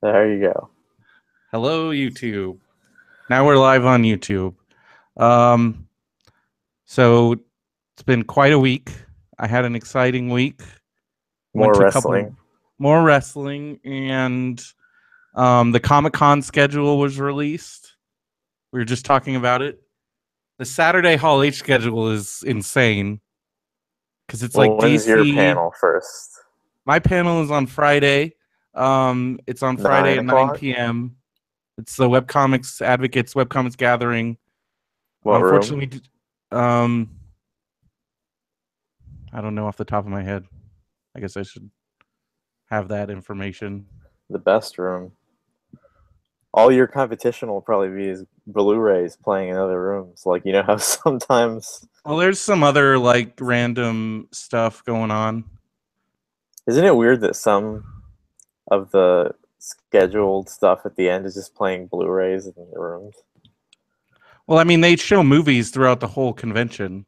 There you go. Hello, YouTube. Now we're live on YouTube. Um, so it's been quite a week. I had an exciting week. Went More to a couple wrestling. more wrestling, and the Comic Con schedule was released. We were just talking about it. The Saturday Hall H schedule is insane because it's Well, like when's your DC. panel first? My panel is on Friday. It's on Friday Nine at 9 o'clock? p.m. It's the Webcomics Advocates Webcomics Gathering. What room? Unfortunately, um, I don't know off the top of my head. I guess I should have that information. The best room. All your competition will probably be is Blu-rays playing in other rooms. Like, you know how sometimes... Well, there's some other like random stuff going on. Isn't it weird that some of the scheduled stuff at the end is just playing Blu-rays in the rooms? Well, I mean, they show movies throughout the whole convention.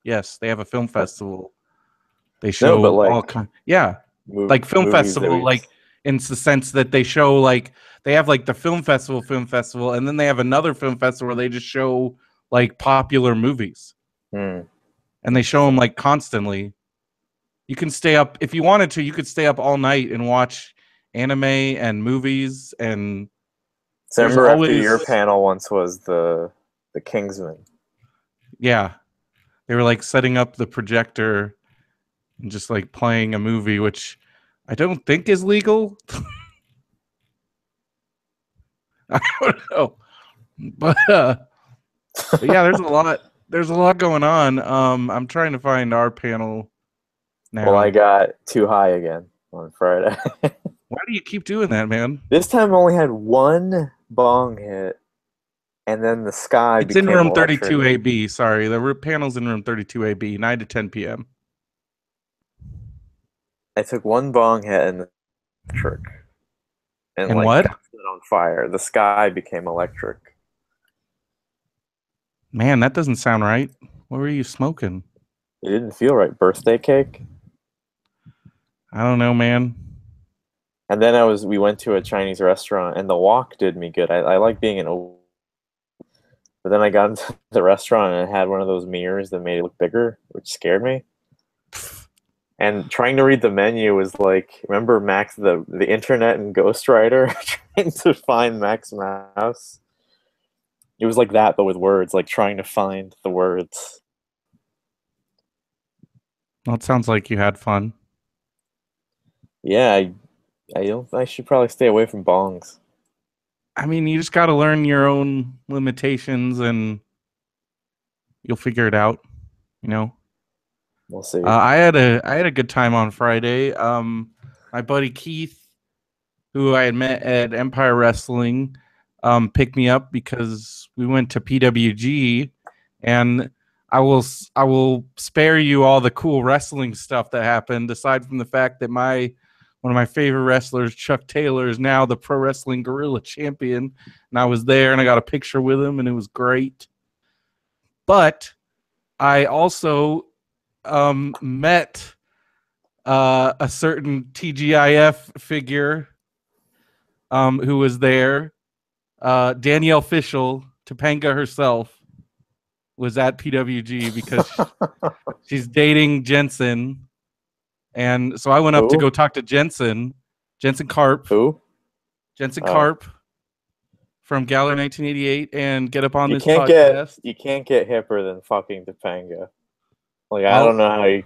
Yes, they have a film What? festival. They No, but show like all kind. Yeah, like film movies that festival, we've... like in the sense that they show like they have like the film festival, and then they have another film festival where they just show like popular movies, Hmm, and they show them interesting. like constantly. You can stay up if you wanted to. You could stay up all night and watch anime and movies, and So I there's remember after your always panel once was the Kingsman. yeah. They were like setting up the projector and just like playing a movie, which I don't think is legal. I don't know, but but yeah, there's a lot. There's a lot going on. I'm trying to find our panel Well, I now. got too high again on Friday. Why do you keep doing that, man? This time I only had one bong hit, and then the sky It's in became room electric. 32AB. Sorry, the panel's in room 32AB, 9 to 10 p.m. I took one bong hit and the electric, and And like what? got it on fire. The sky became electric. Man, that doesn't sound right. What were you smoking? It didn't feel right. Birthday cake. I don't know, man. And then we went to a Chinese restaurant, and the walk did me good. I like being in a... But then I got into the restaurant and it had one of those mirrors that made it look bigger, which scared me. And trying to read the menu was like, remember Max, the internet and Ghost Rider, trying to find Max Mouse. It was like that, but with words, like trying to find the words. Well, it sounds like you had fun. Yeah, I don't. I should probably stay away from bongs. I mean, you just got to learn your own limitations and you'll figure it out, you know. We'll see. I had a good time on Friday. My buddy Keith, who I had met at Empire Wrestling, picked me up because we went to PWG, and I will spare you all the cool wrestling stuff that happened. Aside from the fact that my one of my favorite wrestlers, Chuck Taylor, is now the Pro Wrestling Guerrilla Champion, and I was there and I got a picture with him, and it was great. But I also met a certain TGIF figure who was there. Danielle Fishel, Topanga herself, was at PWG because she's dating Jensen. And so I went up to Who? go talk to Jensen Karp, Who? Jensen Oh, Karp from Gallery 1988, and get up on you this can't get podcast. you can't get hipper than fucking Topanga. Like I don't Well, know how you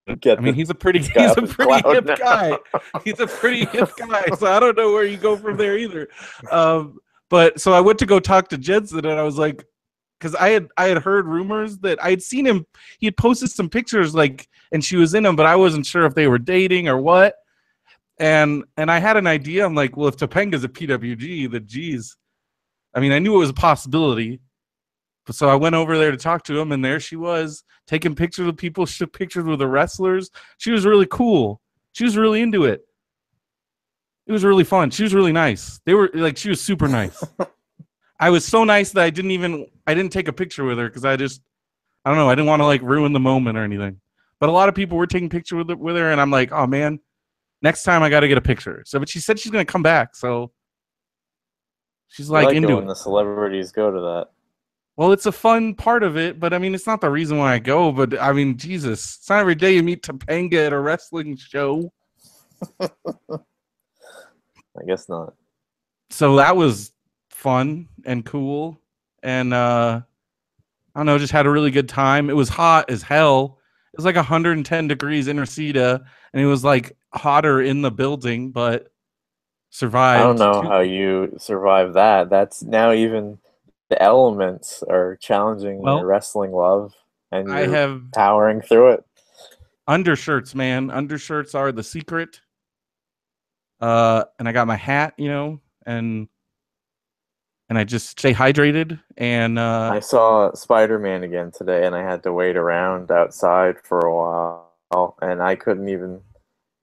I get mean, this guy he's up a his pretty cloud hip now. guy. He's a pretty hip guy. So I don't know where you go from there either. But so I went to go talk to Jensen, and I was like, because I had heard rumors that I had seen him. He had posted some pictures, like, and she was in them, but I wasn't sure if they were dating or what. And I had an idea. I'm like, well, if Topanga's a PWG, then geez. I mean, I knew it was a possibility. So I went over there to talk to him, and there she was taking pictures of people, took pictures with the wrestlers. She was really cool. She was really into it. It was really fun. She was really nice. They were like, she was super nice. I was so nice that I didn't take a picture with her because I don't know, I didn't want to like ruin the moment or anything. But a lot of people were taking pictures with her, and I'm like, oh man, next time I got to get a picture. So, but she said she's gonna come back. So she's You like like it into when it. the celebrities go to that. Well, it's a fun part of it, but I mean, it's not the reason why I go. But I mean, Jesus, it's not every day you meet Topanga at a wrestling show. I guess not. So that was fun and cool, and I don't know, just had a really good time. It was hot as hell. It was like 110 degrees in Reseda, and it was like hotter in the building, but I don't survived. know how you survive that. That's now even the elements are challenging your Well, wrestling love, and I you're have powering through it. undershirts, man. Undershirts are the secret. And I got my hat, and I just stay hydrated. And I saw Spider-Man again today, and I had to wait around outside for a while, and I couldn't even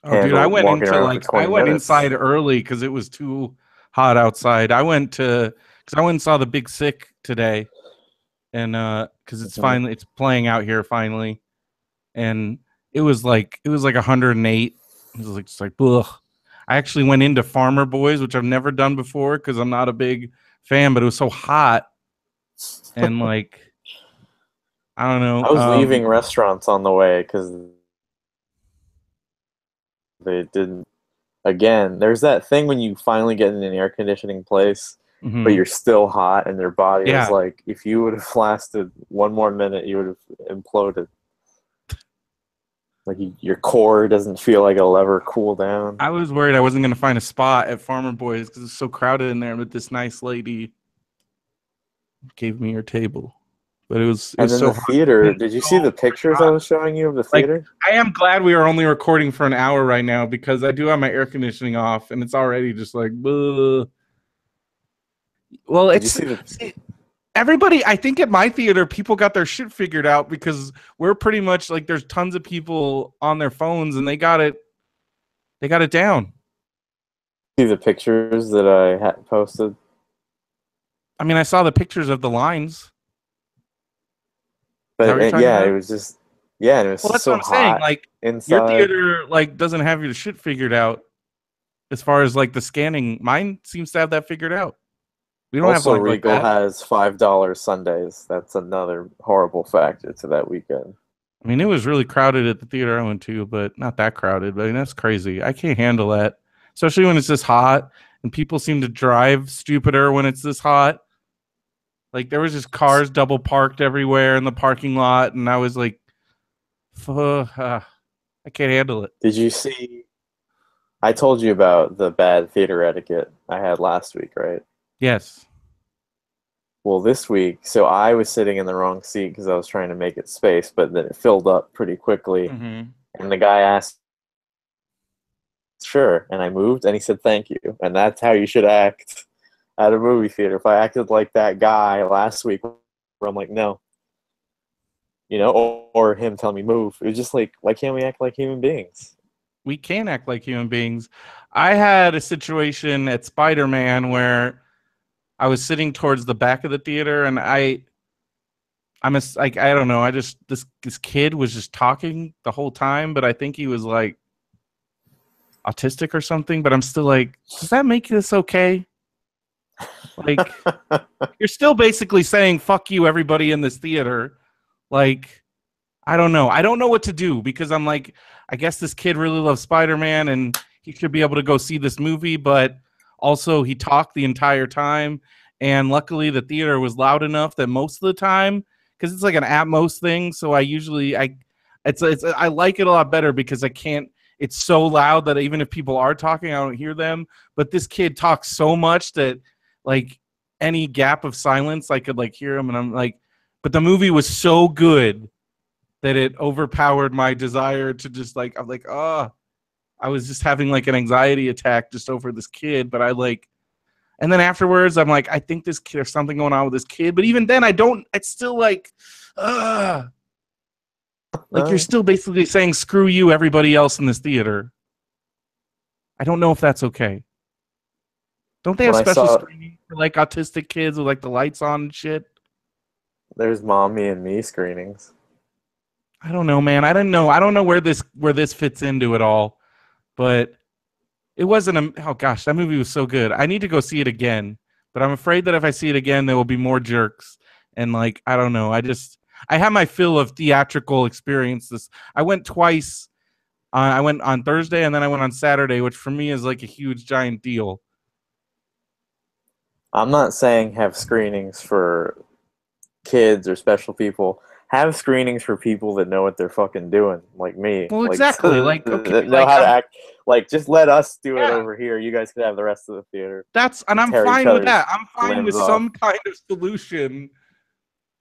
oh, dude, handle walking around for I 20 went minutes. inside early because it was too hot outside. I went and saw The Big Sick today, and because Mhm. it's playing out here finally, and it was like 108. It was like just like ugh. I actually went into Farmer Boys, which I've never done before because I'm not a big fan, but it was so hot and like I don't know. I was leaving restaurants on the way because they didn't. Again, there's that thing when you finally get in an air conditioning place, but Mhm. you're still hot, and their body is Yeah, like, if you would have lasted one more minute, you would have imploded. Like your core doesn't feel like it'll ever cool down. I was worried I wasn't gonna find a spot at Farmer Boys because it's so crowded in there. But this nice lady gave me her table, but it And was then so the hot. It theater, was did you so see the freaking pictures I hot. was showing you of the Like theater? I am glad we are only recording for an hour right now because I do have my air conditioning off and it's already just like. Ugh. Well, Did you it's see the see, everybody. I think at my theater, people got their shit figured out because we're pretty much like there's tons of people on their phones and they got it. They got it down. see the pictures that I had posted? I mean, I saw the pictures of the lines. Is that But what you're talking yeah, it about? was just yeah, and it was Well, just that's what so I'm saying. hot Like your inside. theater like doesn't have your shit figured out as far as like the scanning. Mine seems to have that figured out. We don't have Also, lines like Regal that. has $5 Sundays. That's another horrible factor to that weekend. I mean, it was really crowded at the theater I went to, but not that crowded. But I mean, that's crazy. I can't handle that, especially when it's this hot and people seem to drive stupider when it's this hot. Like there was just cars double parked everywhere in the parking lot, and I was like, I can't handle it. Did you see? I told you about the bad theater etiquette I had last week, right? Yes. Well, this week, so I was sitting in the wrong seat because I was trying to make it space, but then it filled up pretty quickly. Mm-hmm. And the guy asked, sure. And I moved, and he said, thank you. And that's how you should act at a movie theater. If I acted like that guy last week, where I'm like, no, or him telling me move, it was just like, why can't we act like human beings? We can act like human beings. I had a situation at Spider-Man where I was sitting towards the back of the theater, and like I don't know. I just this kid was just talking the whole time, but I think he was like autistic or something. But I'm still like, does that make this okay? Like, you're still basically saying "fuck you" everybody in this theater. Like, I don't know. I don't know what to do because I'm like, I guess this kid really loves Spider-Man and he should be able to go see this movie, but also he talked the entire time. And luckily the theater was loud enough that most of the time, because it's like an Atmos thing, so I like it a lot better because I can't. It's so loud that even if people are talking, I don't hear them. But this kid talks so much that like any gap of silence, I could like hear him, and I'm like, but the movie was so good that it overpowered my desire to just like I'm like, oh, I was just having like an anxiety attack just over this kid, but I like and then afterwards I'm like, I think this kid there's something going on with this kid, but even then I don't it's still like you're Uh, still basically saying screw you everybody else in this theater. I don't know if that's okay. Don't they when have I special saw screening for like autistic kids with like the lights on and shit? there's Mommy and Me screenings. I don't know, man. I don't know where this fits into it all. But It wasn't a. Oh gosh, that movie was so good. I need to go see it again, but I'm afraid that if I see it again, there will be more jerks. And like, I don't know. I have my fill of theatrical experiences. I went twice. I went on Thursday and then I went on Saturday, which for me is like a huge giant deal. I'm not saying have screenings for kids or special people. Have screenings for people that know what they're fucking doing, like me, Well, like exactly. Like, okay, that know like how to I'm act. Like, just let us do it yeah. over here. You guys could have the rest of the theater And and I'm tear each fine with other's that. I'm fine limbs with off. some kind of solution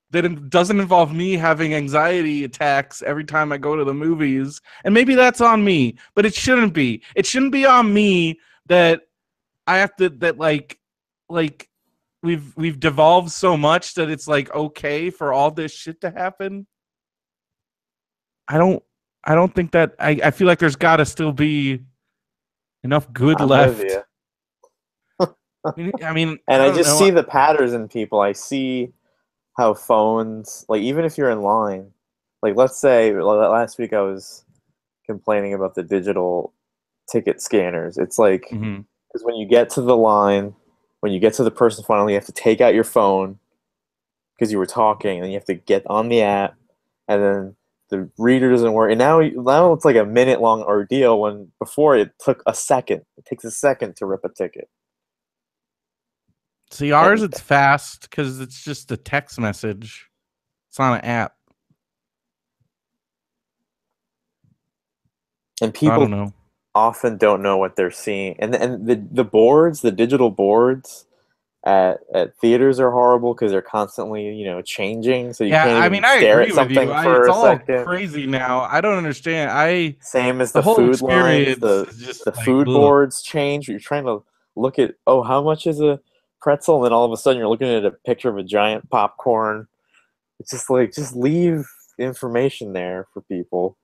that doesn't involve me having anxiety attacks every time I go to the movies. And maybe that's on me, but it shouldn't be. It shouldn't be on me that I have to like we've devolved so much that it's like okay for all this shit to happen. I don't I don't think that I feel like there's gotta still be enough good I'm with you. left. I mean, And I I don't just know. see the patterns in people. I see how phones, like, even if you're in line, like, let's say last week I was complaining about the digital ticket scanners. It's like, Mhm. because when you get to the line, when you get to the person finally, you have to take out your phone because you were talking, and then you have to get on the app, and then the reader doesn't work. And now it's like a minute long ordeal when before it took a second. It takes a second to rip a ticket. See, ours And it's fast because it's just a text message. It's on an app. So I don't people know. often don't know what they're seeing. And the boards, the digital boards at theaters are horrible because they're constantly, changing, so you Yeah, can't I even mean, I stare agree at with you. something It's for a all second. crazy now. I don't understand. Same as The the whole food lines, experience the is just the like, food ugh. boards change. You're trying to look at, oh, how much is a pretzel, and then all of a sudden you're looking at a picture of a giant popcorn. It's just like, just leave information there for people.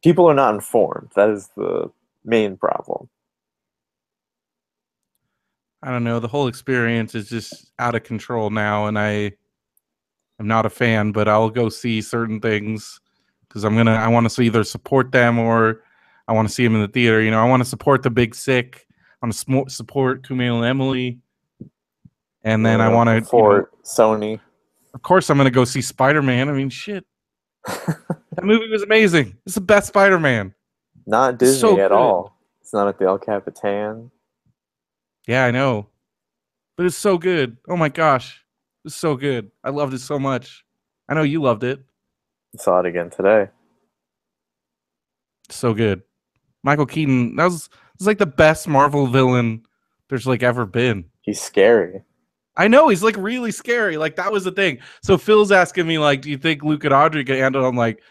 People are not informed. That is the main problem. I don't know. The whole experience is just out of control now, and I am not a fan. But I'll go see certain things because I want to either support them or I want to see them in the theater. I want to support the Big Sick. I want to support Kumail and Emily, and You then want I to want to, support Sony. of course, I'm going to go see Spider Man. I mean, shit, that movie was amazing. It's the best Spider Man. Not It's so Disney at good. all. It's not at the El Capitan. Yeah, I know, but it's so good. Oh my gosh, it's so good. I loved it so much. I know you loved it. Saw it again today. So good. Michael Keaton, that was like the best Marvel villain there's like ever been. He's scary. I know he's like really scary. Like that was the thing. So Phil's asking me like, do you think Luke and Audrey can handle it? I'm like,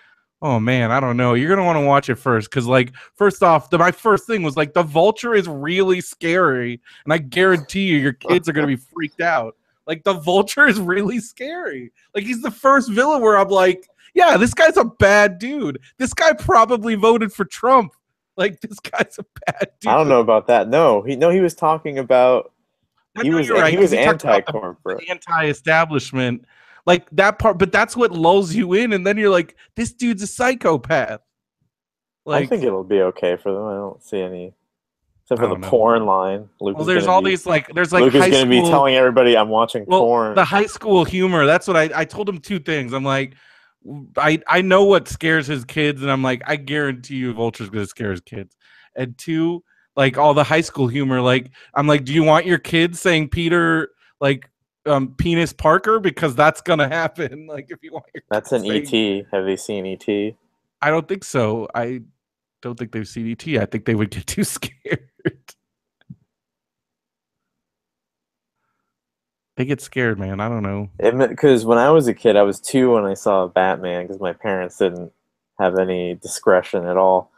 oh man, I don't know. You're gonna want to watch it first because like first off, my first thing was like the Vulture is really scary, and I guarantee you, your kids are gonna be freaked out. Like the Vulture is really scary. Like he's the first villain where I'm like, yeah, this guy's a bad dude. This guy probably voted for Trump. Like this guy's a bad I don't dude. know about that. No, he was talking about I know you're he right because was he talked about anti-corporate. the anti-establishment, like that part. But that's what lulls you in, and then you're like, "This dude's a psychopath." I think Like, it'll be okay for them. I don't see any, except I for the don't know. porn line. Well, there's all these like, there's like Luke is high gonna be school. telling everybody I'm watching Well, the porn. high school humor. That's what I told him two things. I'm like, I know what scares his kids, and I'm like, I guarantee you, Vulture's gonna scare his kids. And two, like all the high school humor. Like, I'm like, do you want your kids saying Peter like penis Parker because that's gonna happen? Like, if you want your That's kids an saying, ET. Have they seen ET? I don't think so. I don't think they've seen ET. I think they would get too scared. They get scared, man. I don't know. Because when I was a kid, I was 2 when I saw Batman because my parents didn't have any discretion at all.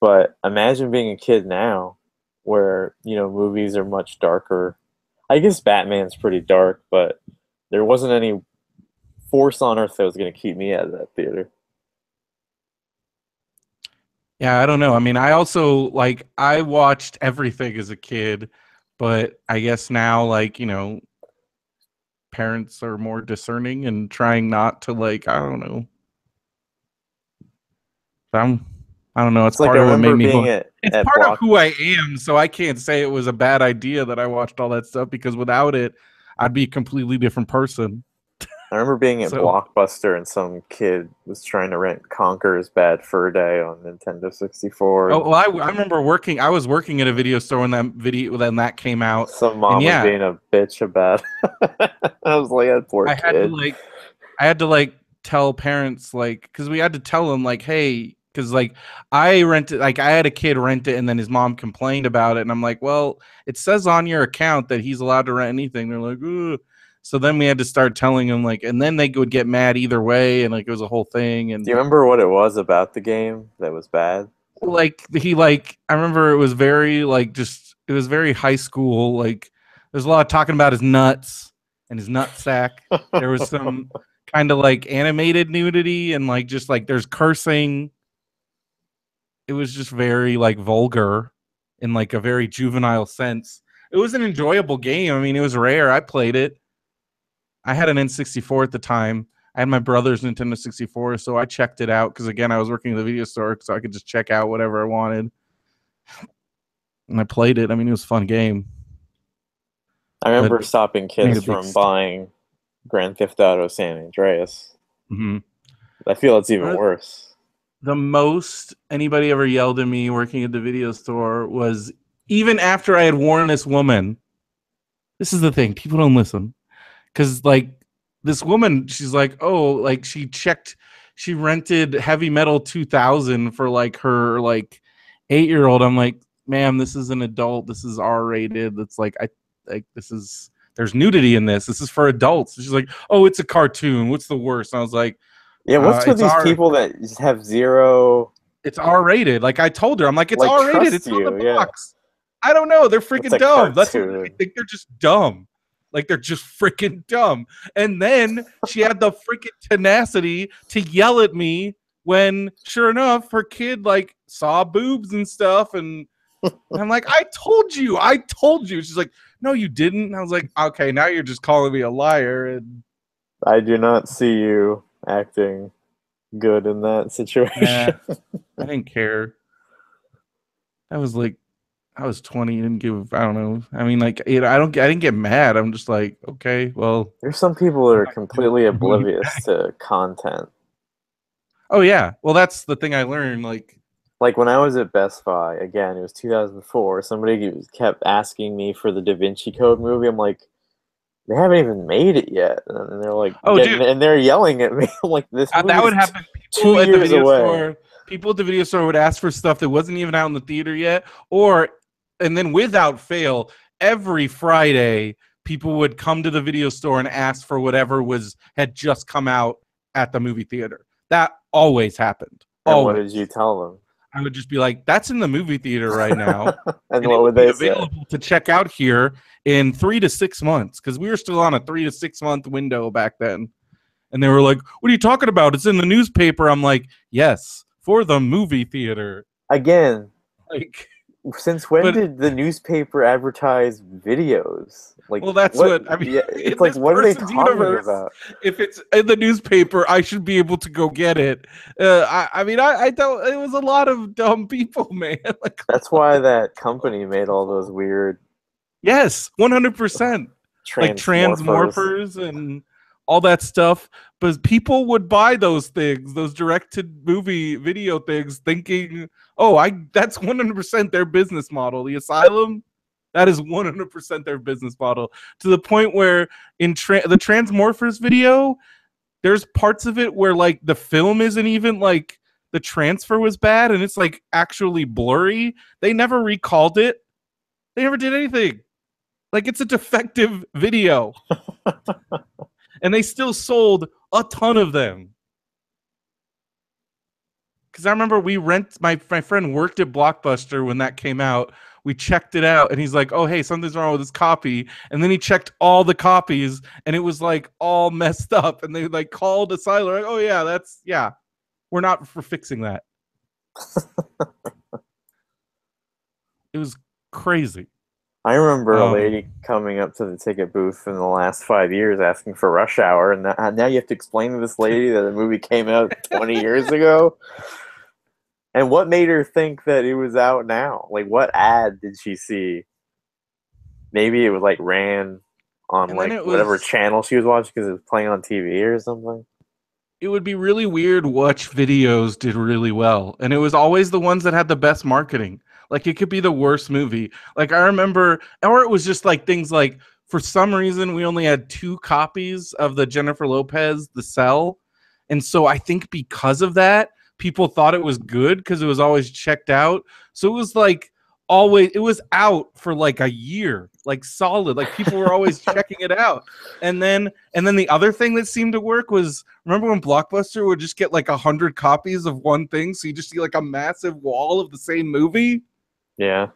But imagine being a kid now where, movies are much darker. I guess Batman's pretty dark, but there wasn't any force on earth that was going to keep me out of that theater. Yeah, I don't know. I mean, I also like I watched everything as a kid, but I guess now like, parents are more discerning and trying not to like, I don't know. I'm I don't know. It's It's like part I of what made remember me being who. It's at part of Block. who I am, so I can't say it was a bad idea that I watched all that stuff because without it, I'd be a completely different person. I remember being at So, Blockbuster and some kid was trying to rent Conker's Bad Fur Day on Nintendo 64, oh and well, I remember working. I was working at a video store when that came out, some and mom was yeah, being a bitch about it. I was like, that poor I had to kid. like I had to like tell parents like because we had to tell them like, hey, because like I rented like I had a kid rent it and then his mom complained about it and I'm like, well, it says on your account that he's allowed to rent anything. They're like, ugh. So then we had to start telling him like, and then they would get mad either way, and like it was a whole thing. Do And you remember what it was about the game that was bad? like he like I remember it was very like just it was very high school. Like there's a lot of talking about his nuts and his nut sack. There was some kind of like animated nudity and like just like there's cursing. It was just very like vulgar in like a very juvenile sense. It was an enjoyable game. I mean, it was rare. I played it. I had an N64 at the time. I had my brother's Nintendo 64, so I checked it out because again, I was working at the video store, so I could just check out whatever I wanted. And I played it. I mean, it was a fun game, I but remember stopping made kids a big. from buying Grand Theft Auto San Andreas. Mhm. I feel it's even worse. The most anybody ever yelled at me working at the video store was even after I had warned this woman. This is the thing. People don't listen. Because like this woman, she's like, oh, like she rented Heavy Metal 2000 for like her like 8-year-old. I'm like, ma'am, this is an adult. This is R-rated. That's like I like this is there's nudity in this. This is for adults. She's like, oh, it's a cartoon. What's the worst? And I was like, Yeah, what's with it's these R. people that just have zero, It's R-rated. Like I told her, I'm like, it's like, R-rated. trust It's on the you? Yeah, box. I don't know. They're it's freaking a dumb. That's what I cartoon. think. They're just dumb. Like they're just freaking dumb. And then she had the freaking tenacity to yell at me when, sure enough, her kid like saw boobs and stuff. And I'm like, I told you. I told you. She's like, no, you didn't. And I was like, okay, now you're just calling me a liar. And I do not see you acting good in that nah, situation. I didn't care. I was like, I was 20 and didn't give. I don't know. I mean, like, I didn't get mad. I'm just like, okay, well, There's some people that I'm are not gonna completely do you oblivious back. to content. Oh yeah, well, that's the thing I learned. Like, Like when I was at Best Buy, again, it was 2004. Somebody kept asking me for the Da Vinci Code movie. I'm like, they haven't even made it yet, and they're like, oh, dude, and they're yelling at me. I'm like, this that would movie's happen. two People at the years video away. store, people at the video store would ask for stuff that wasn't even out in the theater yet, or, and then without fail, every Friday, people would come to the video store and ask for whatever had just come out at the movie theater. That always happened. And what did you Always. tell I would just be like, that's in the movie theater right now. them? And And it what will would be they say? available to check out here in 3 to 6 months because we were still on a 3 to 6 month window back then. And they were like, what are you talking about? It's in the newspaper. I'm like, yes, for the movie theater. Again, Like, since when but did the newspaper advertise videos? Like, well, that's what I mean. Yeah, In it's like, this what are they person's talking universe, about? if it's in the newspaper, I should be able to go get it. I mean, I don't. It was a lot of dumb people, man. Like, That's why that company made all those weird yes, 100%. Like transmorphers. transmorphers and all that stuff. But people would buy those things, those direct to movie video things, thinking, "Oh, I that's 100% their business model." The Asylum, that is 100% their business model. To the point where in the Transmorphers video, there's parts of it where like the film isn't even like the transfer was bad and it's like actually blurry. They never recalled it. They never did anything. Like it's a defective video. And they still sold a ton of them. Because I remember my friend worked at Blockbuster when that came out. We checked it out and he's like, oh, hey, something's wrong with this copy. And then he checked all the copies and it was like all messed up. And they like called Asylum, like, oh, yeah, we're not for fixing that. It was crazy. I remember a lady coming up to the ticket booth in the last 5 years asking for Rush Hour, and now you have to explain to this lady that the movie came out 20 years ago. And what made her think that it was out now? Like, what ad did she see? Maybe it was like ran on And then like whatever channel she was watching because it was playing on TV or something. it would be really weird which videos did really well. And it was always the ones that had the best marketing. Like it could be the worst movie. Like I remember, or it was just like things like, for some reason, we only had 2 copies of the Jennifer Lopez, The Cell. And so I think because of that, people thought it was good because it was always checked out. So it was like always, it was out for like a year, like solid. Like people were always checking it out. And then the other thing that seemed to work was, remember when Blockbuster would just get like 100 copies of one thing, so you just see like a massive wall of the same movie? Yeah.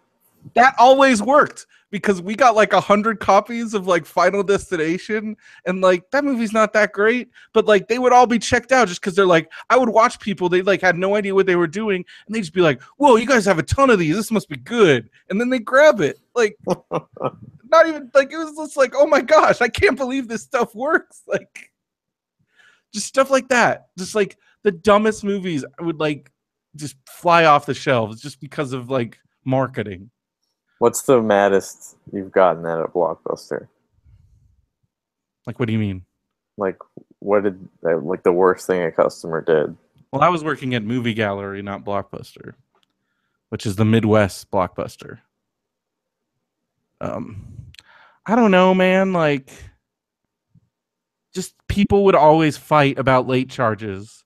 That always worked because we got like 100 copies of like Final Destination, and like that movie's not that great, but like they would all be checked out just because they're like, I would watch people, they like had no idea what they were doing, and they'd just be like, whoa, you guys have a ton of these, this must be good. And then they grab it. Like, not even like, it was just like, oh my gosh, I can't believe this stuff works. Like, just stuff like that. Just like the dumbest movies would like just fly off the shelves just because of like marketing. What's the maddest you've gotten at a Blockbuster? Like, what do you mean? Like, what did like the worst thing a customer did? Well, I was working at Movie Gallery, not Blockbuster, which is the Midwest Blockbuster. I don't know, man. Like, just people would always fight about late charges.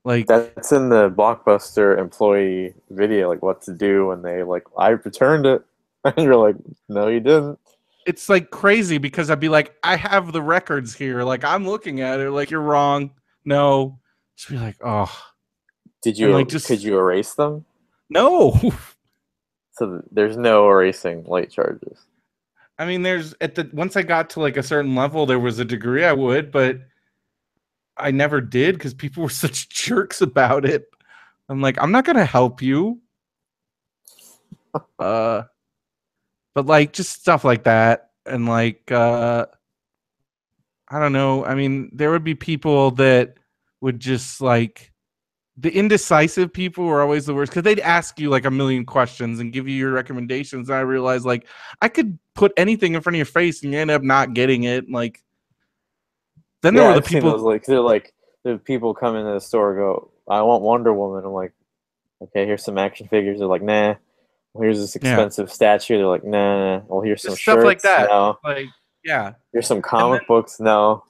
Like, That's in the Blockbuster employee video, like what to do when they like, I returned it. And you're like, no, you didn't. it's like crazy because I'd be like, I have the records here. Like, I'm looking at it. Like, you're wrong. No. Just be like, oh. And like, Could just you erase them? no. So there's no erasing late charges. I mean, there's at the once I got to like a certain level, there was a degree I would, but I never did because people were such jerks about it. I'm like, I'm not gonna help you. But like just stuff like that. And like I don't know. I mean, there would be people that would just like, the indecisive people were always the worst because they'd ask you like a million questions and give you your recommendations. And I realized like I could put anything in front of your face and you end up not getting it. Like then there Yeah, were the I've seen people. those. Like they're like the people come into the store and go, I want Wonder Woman. I'm like, okay, here's some action figures. They're like, nah. Well, here's this Yeah, expensive statue. They're like, nah. Well, here's some just stuff like shirts. that. No. Like yeah, Here's some and then comic books. No.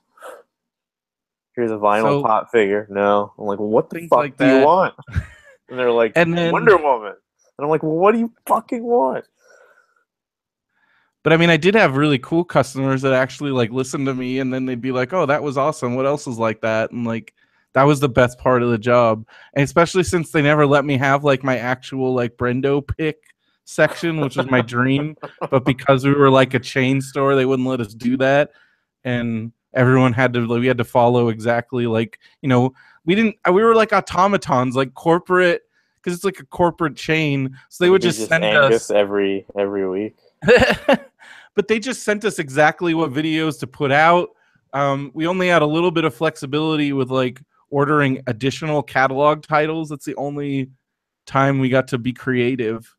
Here's a vinyl so pop figure. No. I'm like, well, what the things fuck like do you that. want? And they're like, And then Wonder Woman. And I'm like, well, what do you fucking want? but I mean, I did have really cool customers that actually like listened to me, and then they'd be like, "Oh, that was awesome. What else is like that?" And like, that was the best part of the job. And especially since they never let me have like my actual like Brendo pick section, which was my dream. But because we were like a chain store, they wouldn't let us do that, and everyone had to like, we had to follow exactly like, you know, we were like automatons, like corporate, because it's like a corporate chain. So they Would would it be just just send Angus us. every week? But they just sent us exactly what videos to put out. We only had a little bit of flexibility with like ordering additional catalog titles. That's the only time we got to be creative.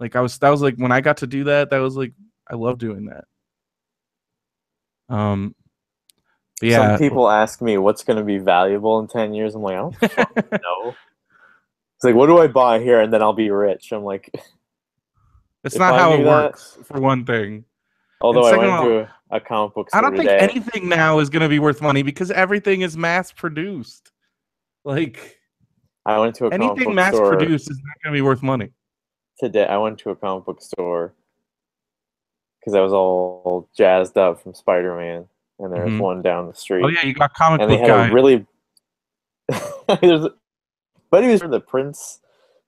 Like that was like when I got to do that, that was like, I love doing that. But Some yeah, people ask me what's going to be valuable in 10 years. I'm like, I don't fucking know. It's like, what do I buy here and then I'll be rich? I'm like, it's if not I how it knew that, works, for one thing. And although I second went of all, into a comic book I store don't think today. anything now is going to be worth money because everything is mass produced. Like I went to a comic anything book mass store produced is not going to be worth money. today. I went to a comic book store because I was all jazzed up from Spider-Man, and there was Mm-hmm. one down the Oh street, yeah, you got comic and they book had a guy. really, there's, but it was for the Prince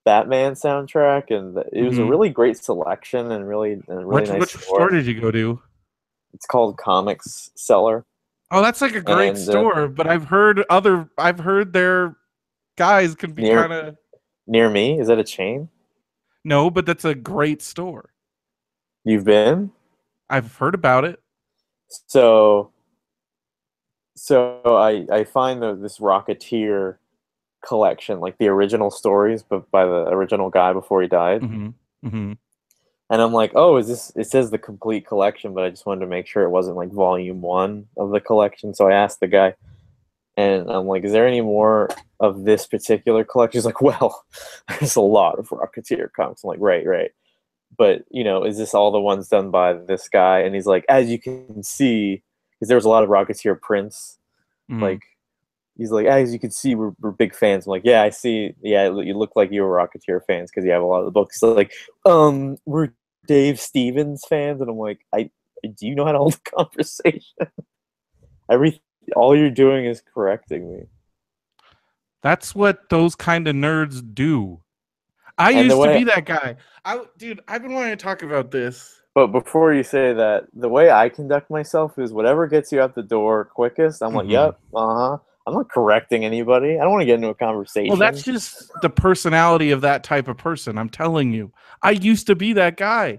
Batman soundtrack, and it was a Mm-hmm. really great selection and really nice Which store store. did you go to? It's called Comics Cellar, Oh, that's like a great and store, but I've heard their guys can be near kind of near me, is that a chain? no, but that's a great store. You've been? I've heard about it. So I find this Rocketeer collection, like the original stories, but by the original guy before he died. Mm-hmm. Mm-hmm. And I'm like, oh, is this? It says the complete collection, but I just wanted to make sure it wasn't like volume one of the collection. So I asked the guy, and I'm like, is there any more of this particular collection? He's like, well, there's a lot of Rocketeer comics. I'm like, right, right. But, you know, is this all the ones done by this guy? And he's like, as you can see, because there was a lot of Rocketeer prints. Mm-hmm. Like, he's like, as you can see, we're big fans. I'm like, yeah, I see. Yeah, you look like you were Rocketeer fans because you have a lot of the books. So like, we're Dave Stevens fans, and I'm like, do you know how to hold a conversation? Every all you're doing is correcting me. That's what those kind of nerds do. I And the used to way, be that guy. Dude, I've been wanting to talk about this. but before you say that, the way I conduct myself is whatever gets you out the door quickest. I'm like, Mm-hmm. yep, uh huh. I'm not correcting anybody. I don't want to get into a Well, that's conversation. just the personality of that type of person. I'm telling you. I used to be that guy.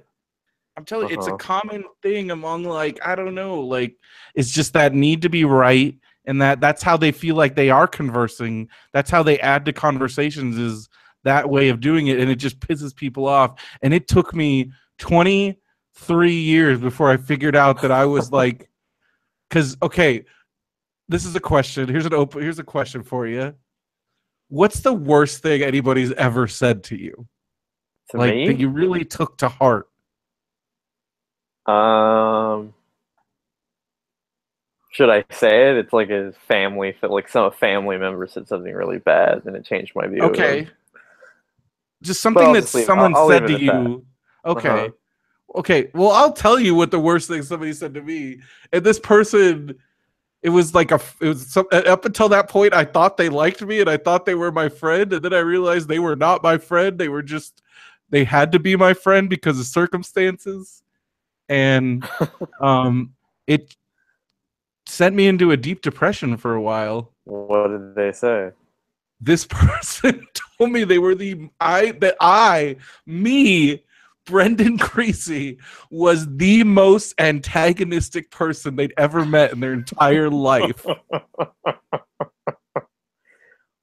I'm telling Uh you, it's a huh. common thing among, like, I don't know, like, it's just that need to be right, and that's how they feel like they are conversing. That's how they add to conversations, is that way of doing it, and it just pisses people off. And it took me 23 years before I figured out that I was like, because okay, this is a question. Here's a question for you. What's the worst thing anybody's ever said to you? To Like that me, you really took to heart? um, should I say it? It's like a family, like some family member said something really bad, and it changed my view of them. Okay. Just But something I'll that just leave. someone I'll leave said it to at that. you. Uh huh. Okay. Okay. Well, I'll tell you what the worst thing somebody said to me. And this person, it was like it was up until that point, I thought they liked me and I thought they were my friend. And then I realized they were not my friend. They had to be my friend because of circumstances. And it sent me into a deep depression for a while. What did they say? This person told me they were me, Brendan Creecy, was the most antagonistic person they'd ever met in their entire life.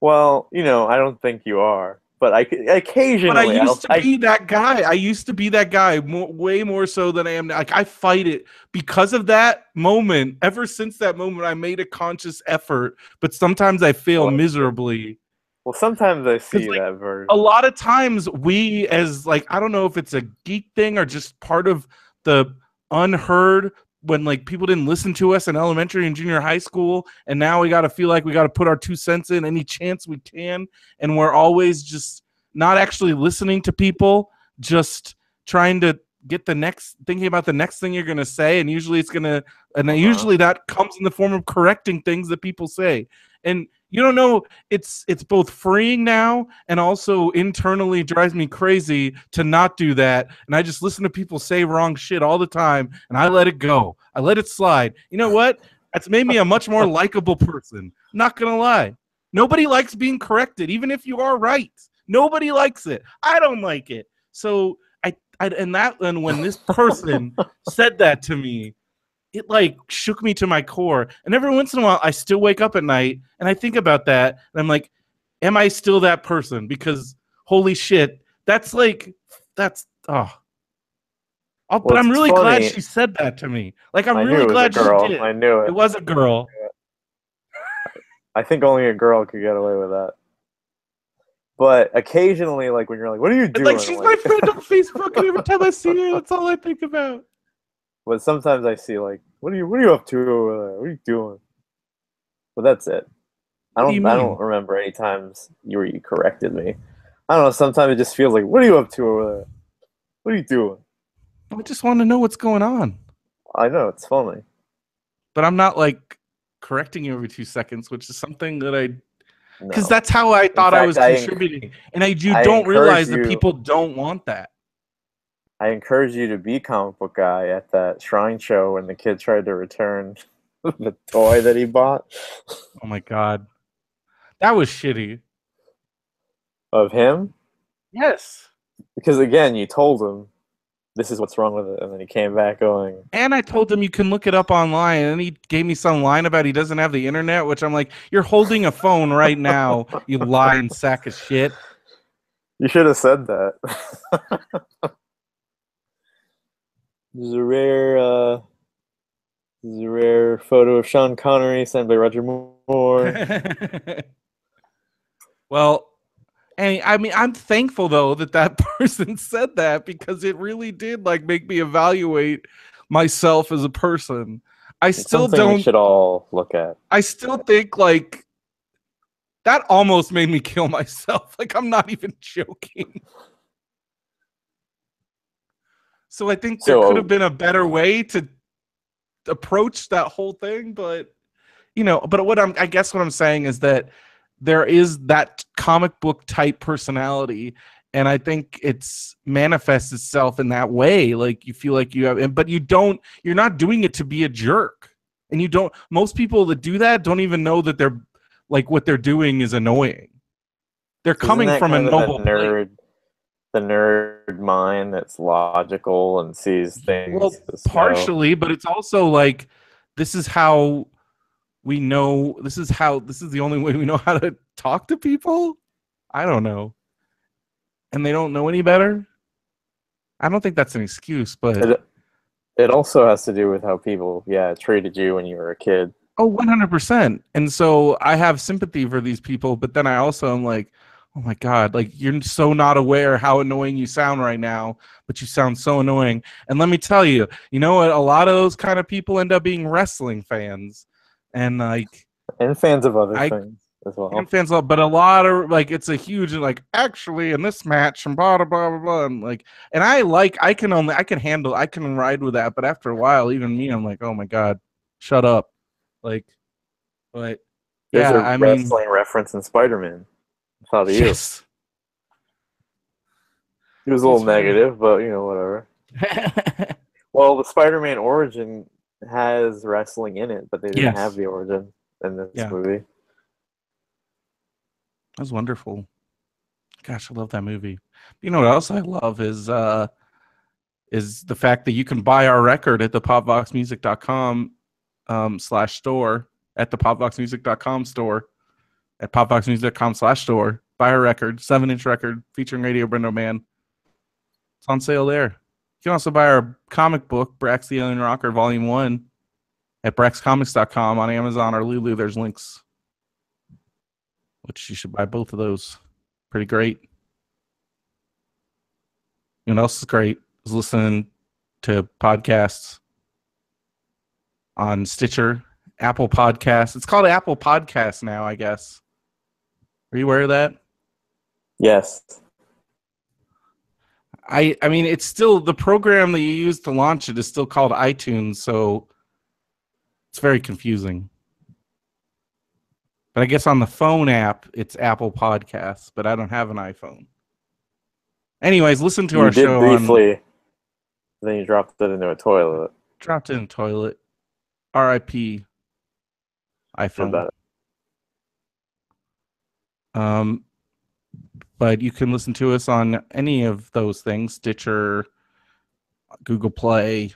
Well, you know, I don't think you are, but I But I occasionally used to be that guy. I used to be that guy way more so than I am now. Like, I fight it because of that moment. Ever since that moment, I made a conscious effort, but sometimes I fail well, miserably. well, sometimes I Because, see like, that a version. lot of times we, as, like, I don't know if it's a geek thing or just part of the unheard, when, like, people didn't listen to us in elementary and junior high school, and now we got to feel like we got to put our 2 cents in any chance we can, and we're always just not actually listening to people, just trying to get thinking about the next thing you're going to say, and Uh-huh. usually that comes in the form of correcting things that people say. And you don't know, it's both freeing now and also internally drives me crazy to not do that. And I just listen to people say wrong shit all the time, and I let it go. I let it slide. You know what? That's made me a much more likable person. Not gonna lie. Nobody likes being corrected, even if you are right. Nobody likes it. I don't like it. So and when this person said that to me, it like shook me to my core. And every once in a while, I still wake up at night and I think about that. And I'm like, am I still that person? Because holy shit, that's, oh. Well, But I'm it's really glad funny. she said that to me. Like, I'm I knew really it was a glad she girl. did. I knew It it. was a girl. I think only a girl could get away with that. But occasionally, like when you're like, "What are you And like, doing?" I'm she's my like, friend on Facebook, and every time I see her, that's all I think about. but sometimes I see like, what are you up to over there? What are you doing?" But that's it. What do you I don't mean? remember any times you corrected me. I don't know. Sometimes it just feels like, "What are you up to over there? What are you doing?" I just want to know what's going on. I know it's funny. But I'm not like correcting you every 2 seconds, which is something that because No. that's how I In thought I fact, was contributing. And you I don't encourage realize that you people don't want that. I encourage you to be comic book guy at that shrine show when the kid tried to return the toy that he bought Oh my God. That was shitty. of him. Yes. Because again, you told him. this is what's wrong with it. And then he came back going, And I told him you can look it up online, and he gave me some line about he doesn't have the internet, which I'm like, you're holding a phone right now, you lying sack of shit. you should have said that. This is a rare photo of Sean Connery sent by Roger Moore. Well, and I mean, I'm thankful though that person said that, because it really did like make me evaluate myself as a person. I It's still something we don't. should all look at. I still think like that almost made me kill myself. Like, I'm not even joking. So I think there could have been a better way to approach that whole thing, but I guess what I'm saying is that there is that comic book type personality, and I think it's manifests itself in that way. Like, you feel like you have, but you're not doing it to be a jerk. And most people that do that don't even know that they're like, what they're doing is annoying. They're coming from a noble place. The nerd mind that's logical and sees things. Well, partially, but it's also like, this is how we know. This is the only way we know how to talk to people. I don't know, and they don't know any better. I don't think that's an excuse, but it also has to do with how people, treated you when you were a kid. Oh, 100%. And so I have sympathy for these people, but then I also am like, oh my God, like, you're so not aware how annoying you sound right now, but you sound so annoying. And let me tell you, you know what? A lot of those kind of people end up being wrestling fans. And fans of other things as well. And fans love, but a lot of it's a huge actually in this match and blah blah blah blah blah. And I can ride with that, but after a while, even me, I'm like, oh my God, shut up. But there's yeah, a wrestling reference in Spider-Man. I thought of you. It was a little negative, but whatever. Well, the Spider-Man origin has wrestling in it, but they didn't have the origin in this movie. That was wonderful. Gosh, I love that movie. You know what else I love is the fact that you can buy our record at the popvoxmusic.com /store, at the popvoxmusic.com store, at popvoxmusic.com /store. Buy our record, 7-inch record featuring Radio BrendoMan. It's on sale there. You can also buy our comic book, Brax the Alien Rocker Volume 1, at braxcomics.com, on Amazon or Lulu. There's links, which you should buy both of those. Pretty great. You know what else is great? Is listening to podcasts on Stitcher, Apple Podcasts. It's called Apple Podcasts now, I guess. Are you aware of that? Yes. I mean, it's still the program that you use to launch it is still called iTunes, so it's very confusing. But I guess on the phone app, it's Apple Podcasts, but I don't have an iPhone. Anyways, listen to our show briefly, then you dropped it into a toilet. Dropped it in a toilet. R.I.P. iPhone. But you can listen to us on any of those things, Stitcher, Google Play,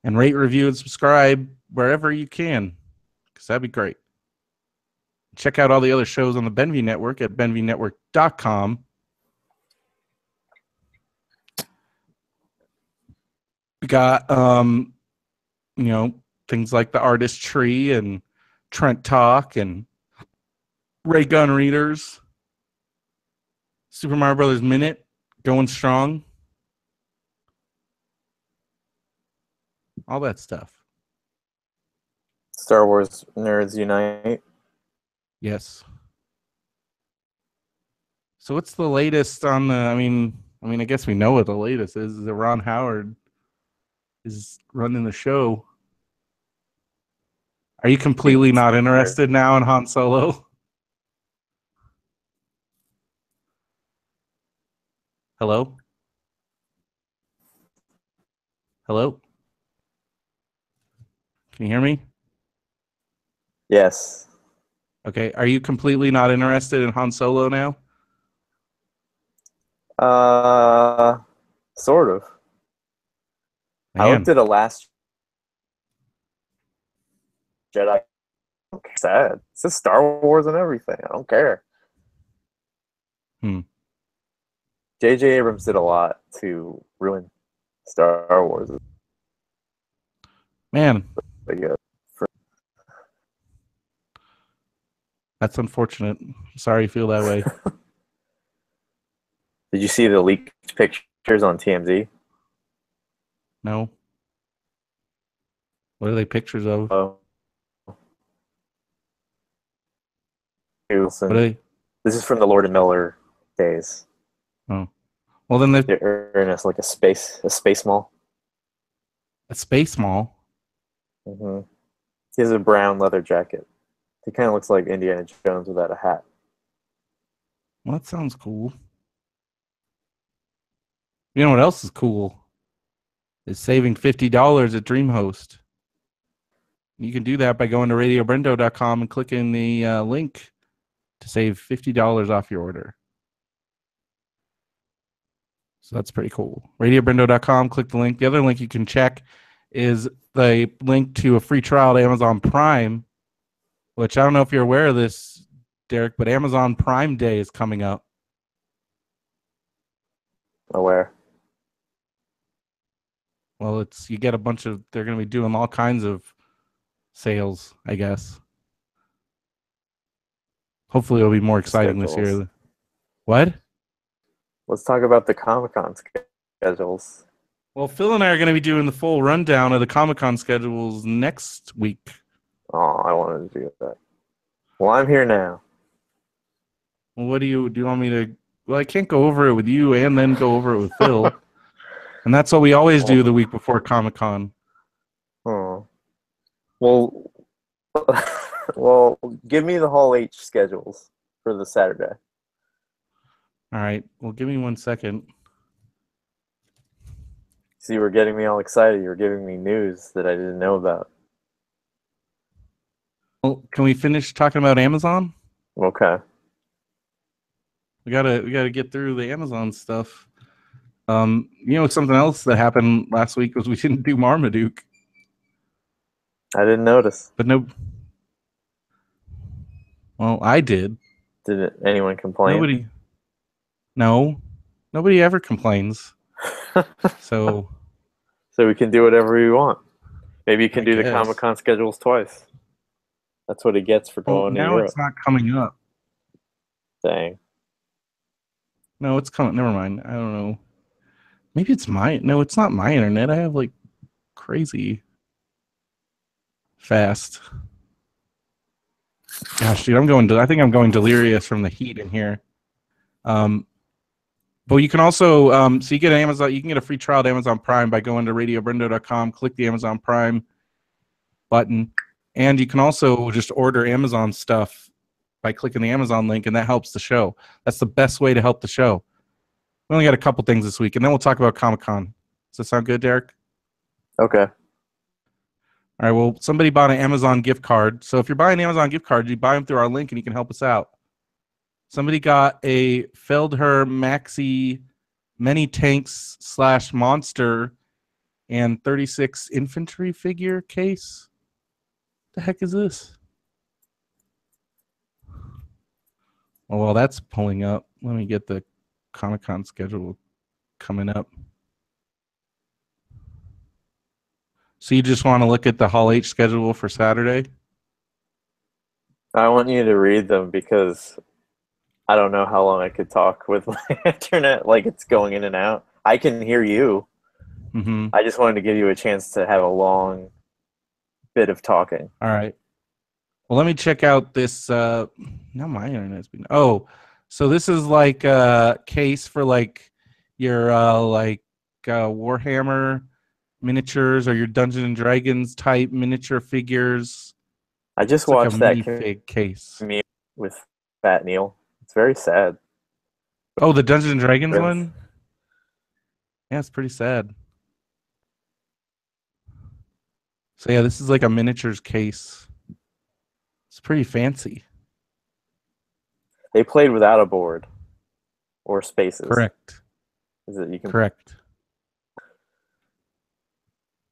and rate, review, and subscribe wherever you can, because that'd be great. Check out all the other shows on the Benvie Network at benvienetwork.com. We got, things like the Artist Tree and Trent Talk and Ray Gun Readers. Super Mario Brothers Minute, going strong. All that stuff. Star Wars Nerds Unite. Yes. So what's the latest on the, I mean, I guess we know what the latest is that Ron Howard is running the show. Are you completely not interested now in Han Solo? Hello? Hello? Can you hear me? Yes. Okay. Are you completely not interested in Han Solo now? Sort of. I looked Man. at a Last Jedi. Sad. It says Star Wars and everything. I don't care. Hmm. J.J. Abrams did a lot to ruin Star Wars. Man, But yeah, that's unfortunate. Sorry you feel that way. did you see the leaked pictures on TMZ? No. What are they pictures of? Oh, What are they? this is from the Lord and Miller days. Oh. Well, then the They're in like a space mall. a space mall. Mm-hmm. He has a brown leather jacket. He kind of looks like Indiana Jones without a hat. Well, that sounds cool. You know what else is cool? Is saving $50 at DreamHost. You can do that by going to radiobrendo.com and clicking the link to save $50 off your order. So that's pretty cool. Radiobrendo.com, click the link. The other link you can check is the link to a free trial to Amazon Prime, which I don't know if you're aware of this, Derek, but Amazon Prime Day is coming up. Aware. Well, you get a bunch of, they're going to be doing all kinds of sales, I guess. Hopefully it'll be more exciting this year. What? Let's talk about the Comic-Con schedules. Well, Phil and I are going to be doing the full rundown of the Comic-Con schedules next week. Oh, I wanted to do that. Well, I'm here now. Well, what do you want me to? Well, I can't go over it with you and then go over it with Phil. And that's what we always do the week before Comic-Con. Oh. Well, well, give me the Hall H schedules for the Saturday. All right. Well, give me 1 second. See, you were getting me all excited. You were giving me news that I didn't know about. Well, can we finish talking about Amazon? Okay. We gotta get through the Amazon stuff. Something else that happened last week was we didn't do Marmaduke. I didn't notice. But no. Well, I did. Did anyone complain? Nobody ever complains. So we can do whatever we want. Maybe you can do guess. the Comic-Con schedules twice. That's what he gets for going to Europe. Now it's not coming up. Dang. No, it's coming. Never mind. I don't know. Maybe it's my. No, it's not my internet. I have like crazy fast. Gosh, dude, I think I'm going delirious from the heat in here. But you can also, so you get Amazon. You can get a free trial to Amazon Prime by going to radiobrendo.com, click the Amazon Prime button, and you can also just order Amazon stuff by clicking the Amazon link, and that helps the show. That's the best way to help the show. We only got a couple things this week, and then we'll talk about Comic-Con. Does that sound good, Derek? Okay. All right, well, somebody bought an Amazon gift card. So if you're buying an Amazon gift card, you buy them through our link, and you can help us out. Somebody got a Feldherr Maxi Many Tanks / Monster and 36 infantry figure case. The heck is this? Oh, well, that's pulling up. Let me get the Comic-Con schedule coming up. So you just want to look at the Hall H schedule for Saturday? I want you to read them because I don't know how long I could talk with my internet like it's going in and out. I can hear you. Mm-hmm. I just wanted to give you a chance to have a long bit of talking. All right. Well, let me check out this. Now my internet's been. Oh, so this is like a case for like your Warhammer miniatures or your Dungeons and Dragons type miniature figures. I just It's like watched a that minifig case with Fat Neil. It's very sad. Oh, the Dungeons and Dragons one? Yeah, it's pretty sad. So yeah, this is like a miniatures case. It's pretty fancy. They played without a board or spaces. Correct. Is it you can Correct.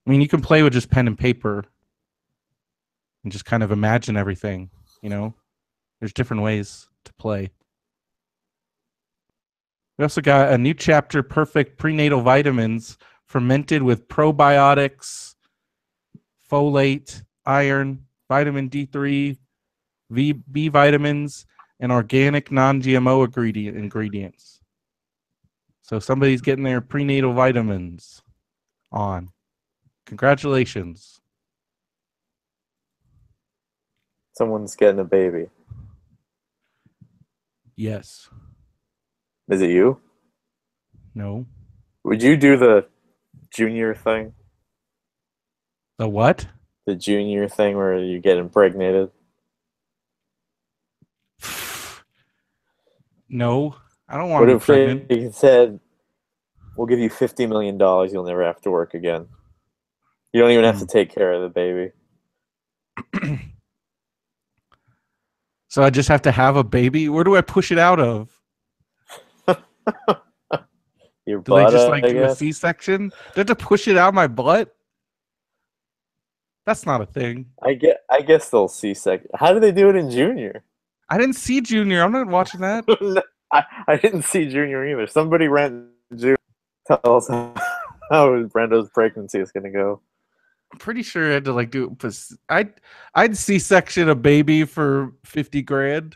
I mean, you can play with just pen and paper and just kind of imagine everything, you know? There's different ways to play. We also got a new chapter, Perfect Prenatal Vitamins, fermented with probiotics, folate, iron, vitamin D3, B vitamins, and organic non-GMO ingredients. So somebody's getting their prenatal vitamins on. Congratulations. Someone's getting a baby. Yes. Is it you? No. Would you do the junior thing? The what? The junior thing where you get impregnated? No. I don't want What to be if pregnant. they said, we'll give you $50 million, you'll never have to work again? You don't even have to take care of the baby. So I just have to have a baby? Where do I push it out of? Your Do they butt, just like I do a guess? C-section? Do I have to push it out my butt? That's not a thing. I guess they'll C-section. How do they do it in junior? I didn't see Junior. I'm not watching that. No, I didn't see junior either. Somebody rent junior. Tell us how Brendo's pregnancy is going to go. I'm pretty sure I had to like do. I'd C-section a baby for 50 grand.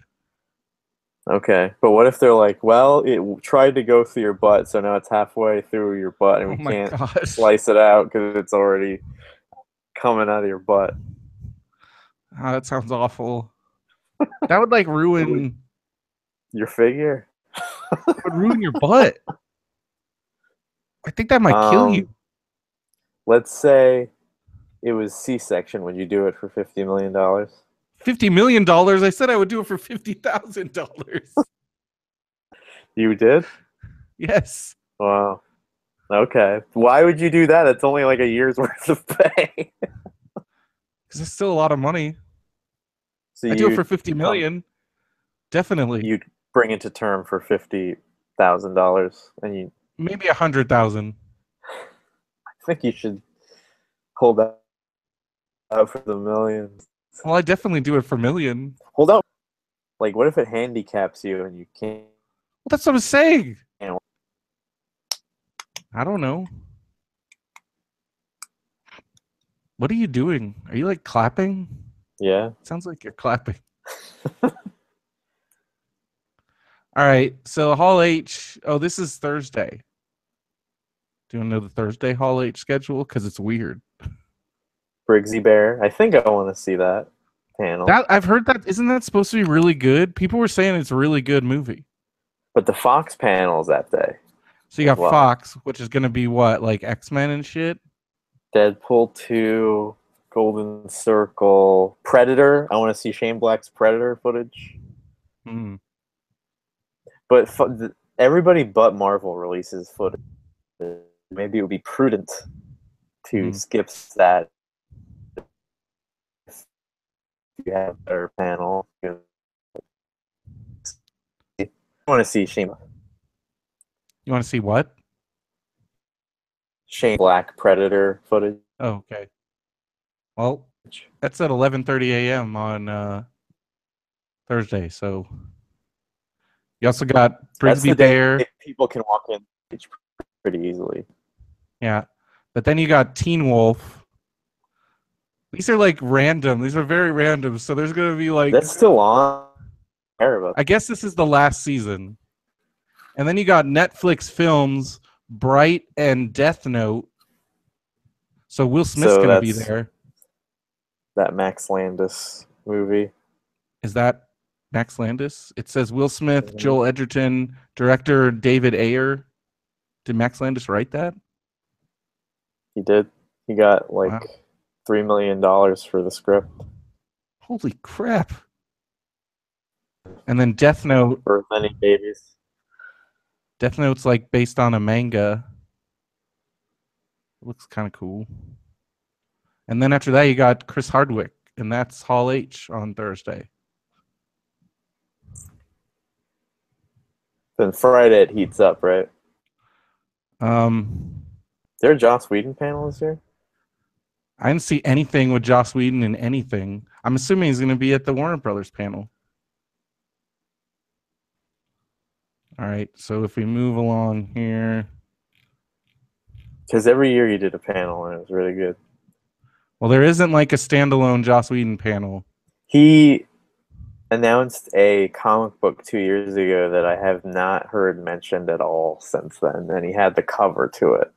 Okay, but what if they're like, well, it tried to go through your butt, so now it's halfway through your butt, and Oh we my can't gosh. slice it out because it's already coming out of your butt. Oh, that sounds awful. That would like ruin. Your figure? It would ruin your butt. I think that might kill you. Let's say it was C-section. Would you do it for $50 million? $50 million? I said I would do it for $50,000. You did? Yes. Wow. Okay. Why would you do that? It's only like a year's worth of pay. Because it's still a lot of money. So I do it for $50 million. Definitely. You'd bring it to term for $50,000, and you maybe 100,000. I think you should hold out for the millions. Well, I definitely do it for $1 million. Hold out. Like, what if it handicaps you and you can't? Well, that's what I'm saying. I don't know. What are you doing? Are you like clapping? Yeah. It sounds like you're clapping. All right. So Hall H. Oh, this is Thursday. Do you want to know the Thursday Hall H schedule? Because it's weird. Briggsy Bear. I think I want to see that panel. That I've heard that. Isn't that supposed to be really good? People were saying it's a really good movie. But the Fox panel is that day. So you got Fox, which is going to be what, like X-Men and shit? Deadpool 2, Golden Circle, Predator. I want to see Shane Black's Predator footage. But everybody but Marvel releases footage. Maybe it would be prudent to skip that if you have a better panel. I want to see Shane. You want to see what? Shane Black Predator footage. Oh, okay. Well, that's at 11:30 a.m. on Thursday. So you also got Brigsby Bear. People can walk in pretty easily. Yeah, but then you got Teen Wolf. These are like random. These are very random. So there's gonna be like that's still on. I guess this is the last season. And then you got Netflix films, Bright and Death Note. So Will Smith's gonna be there. That Max Landis movie. Is that Max Landis? It says Will Smith, Joel Edgerton, director David Ayer. Did Max Landis write that? He did. He got like $3 million for the script. Holy crap. And then Death Note. For many babies. Death Note's like based on a manga. It looks kind of cool. And then after that, you got Chris Hardwick, and that's Hall H on Thursday. Then Friday it heats up, right? Is there a Joss Whedon panel this year? I didn't see anything with Joss Whedon in anything. I'm assuming he's going to be at the Warner Brothers panel. All right, so if we move along here. Because every year you did a panel and it was really good. Well, there isn't like a standalone Joss Whedon panel. He announced a comic book 2 years ago that I have not heard mentioned at all since then, and he had the cover to it.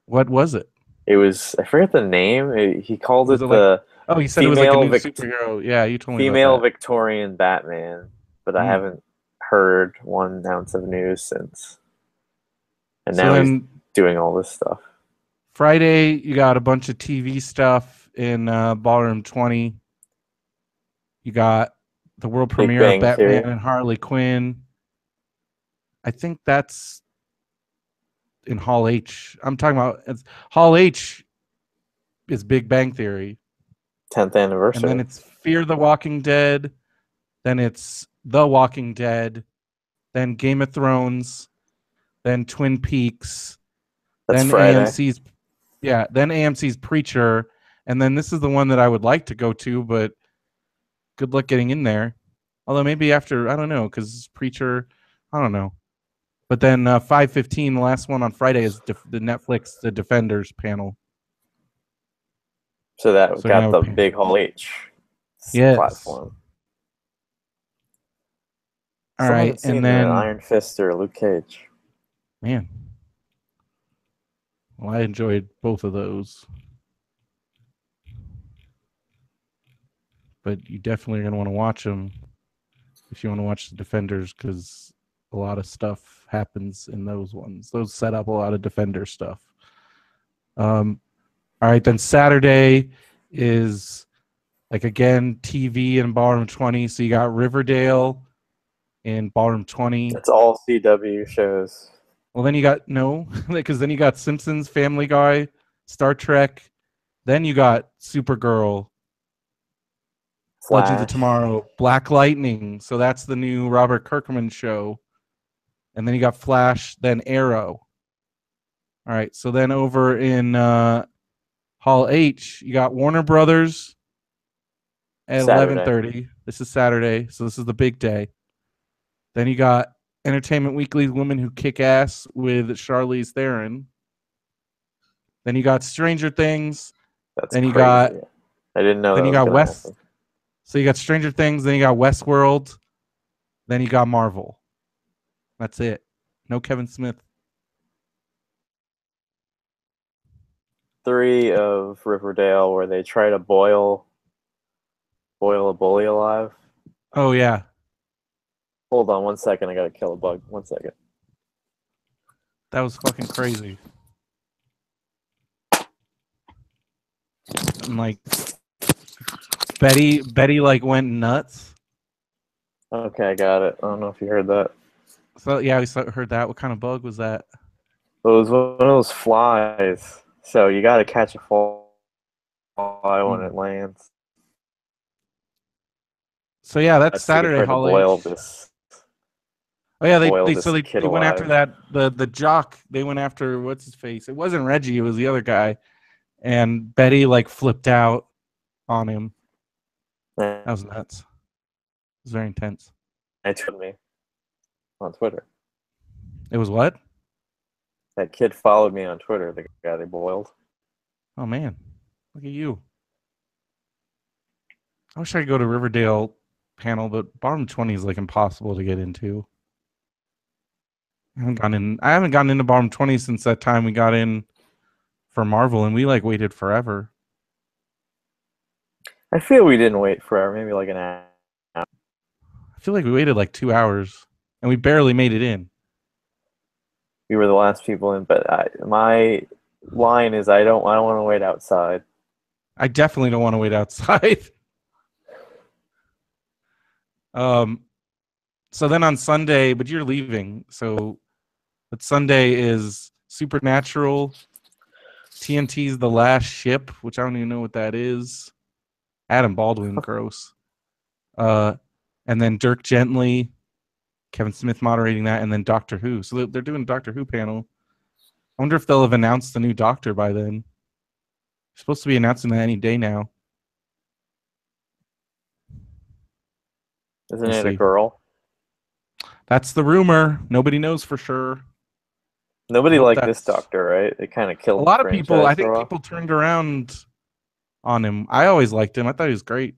What was it? It was, I forget the name. He called Was it it like, the oh, he said it was like a female new superhero. Yeah, you told me about female that. Victorian Batman, but I haven't heard 1 ounce of news since. And So now he's then doing all this stuff. Friday, you got a bunch of TV stuff in Ballroom 20. You got the world Big premiere of Bang Batman Theory. and Harley Quinn. I think that's in Hall H. I'm talking about Hall H is Big Bang Theory. 10th And anniversary. then it's Fear the Walking Dead. Then it's The Walking Dead. Then Game of Thrones. Then Twin Peaks. That's Then Friday. then AMC's Preacher. And then this is the one that I would like to go to, but good luck getting in there. Although maybe after, I don't know, because Preacher, I don't know. But then 5:15, the last one on Friday, is the Netflix The Defenders panel. So that got the big Hall H platform. All Still right, haven't seen and the then Iron Fist or Luke Cage. Man, well, I enjoyed both of those, but you definitely are going to want to watch them if you want to watch the Defenders, because a lot of stuff happens in those ones. Those set up a lot of Defender stuff. All right, then Saturday is like again TV and Ballroom 20. So you got Riverdale in Ballroom 20. It's all CW shows. Well, then you got because then you got Simpsons, Family Guy, Star Trek. Then you got Supergirl, Flash. Legends of Tomorrow, Black Lightning. So that's the new Robert Kirkman show. And then you got Flash, then Arrow. All right. So then over in Hall H, you got Warner Brothers at 11:30. This is Saturday, so this is the big day. Then you got Entertainment Weekly's Women Who Kick Ass with Charlize Theron. Then you got Stranger Things. That's then you crazy. got. I didn't know. Then that you was got gonna West. happen. So you got Stranger Things. Then you got Westworld. Then you got Marvel. That's it. No Kevin Smith. 3 of Riverdale, where they try to boil a bully alive. Oh yeah. Hold on 1 second. I gotta kill a bug. 1 second. That was fucking crazy. And like Betty like went nuts. Okay, I got it. I don't know if you heard that. So yeah, we heard that. What kind of bug was that? It was one of those flies. So you gotta catch a fly when it lands. So yeah, that's Saturday. Hall H. This. Oh yeah, they went after that the jock. They went after what's his face. It wasn't Reggie. It was the other guy. And Betty like flipped out on him. That was nuts. It was very intense. It told me on Twitter. It was what? That kid followed me on Twitter. The guy they boiled. Oh man, look at you. I wish I could go to Riverdale panel, but Bottom 20 is like impossible to get into. I haven't gotten into Bottom 20 since that time we got in for Marvel, and we like waited forever. I feel we didn't wait forever, maybe like an hour. I feel like we waited like 2 hours, and we barely made it in. We were the last people in, but my line is I don't want to wait outside. I definitely don't want to wait outside. So then on Sunday, but you're leaving, but Sunday is Supernatural, TNT's The Last Ship, which I don't even know what that is. Adam Baldwin, gross. And then Dirk Gently, Kevin Smith moderating that, and then Doctor Who. So they're doing a Doctor Who panel. I wonder if they'll have announced the new Doctor by then. Supposed to be announcing that any day now. Isn't We'll it a see. girl? That's the rumor. Nobody knows for sure. I Nobody hope liked this that's Doctor, right? It kind of a killed the lot of people. I franchise for think a while. people turned around on him. I always liked him. I thought he was great.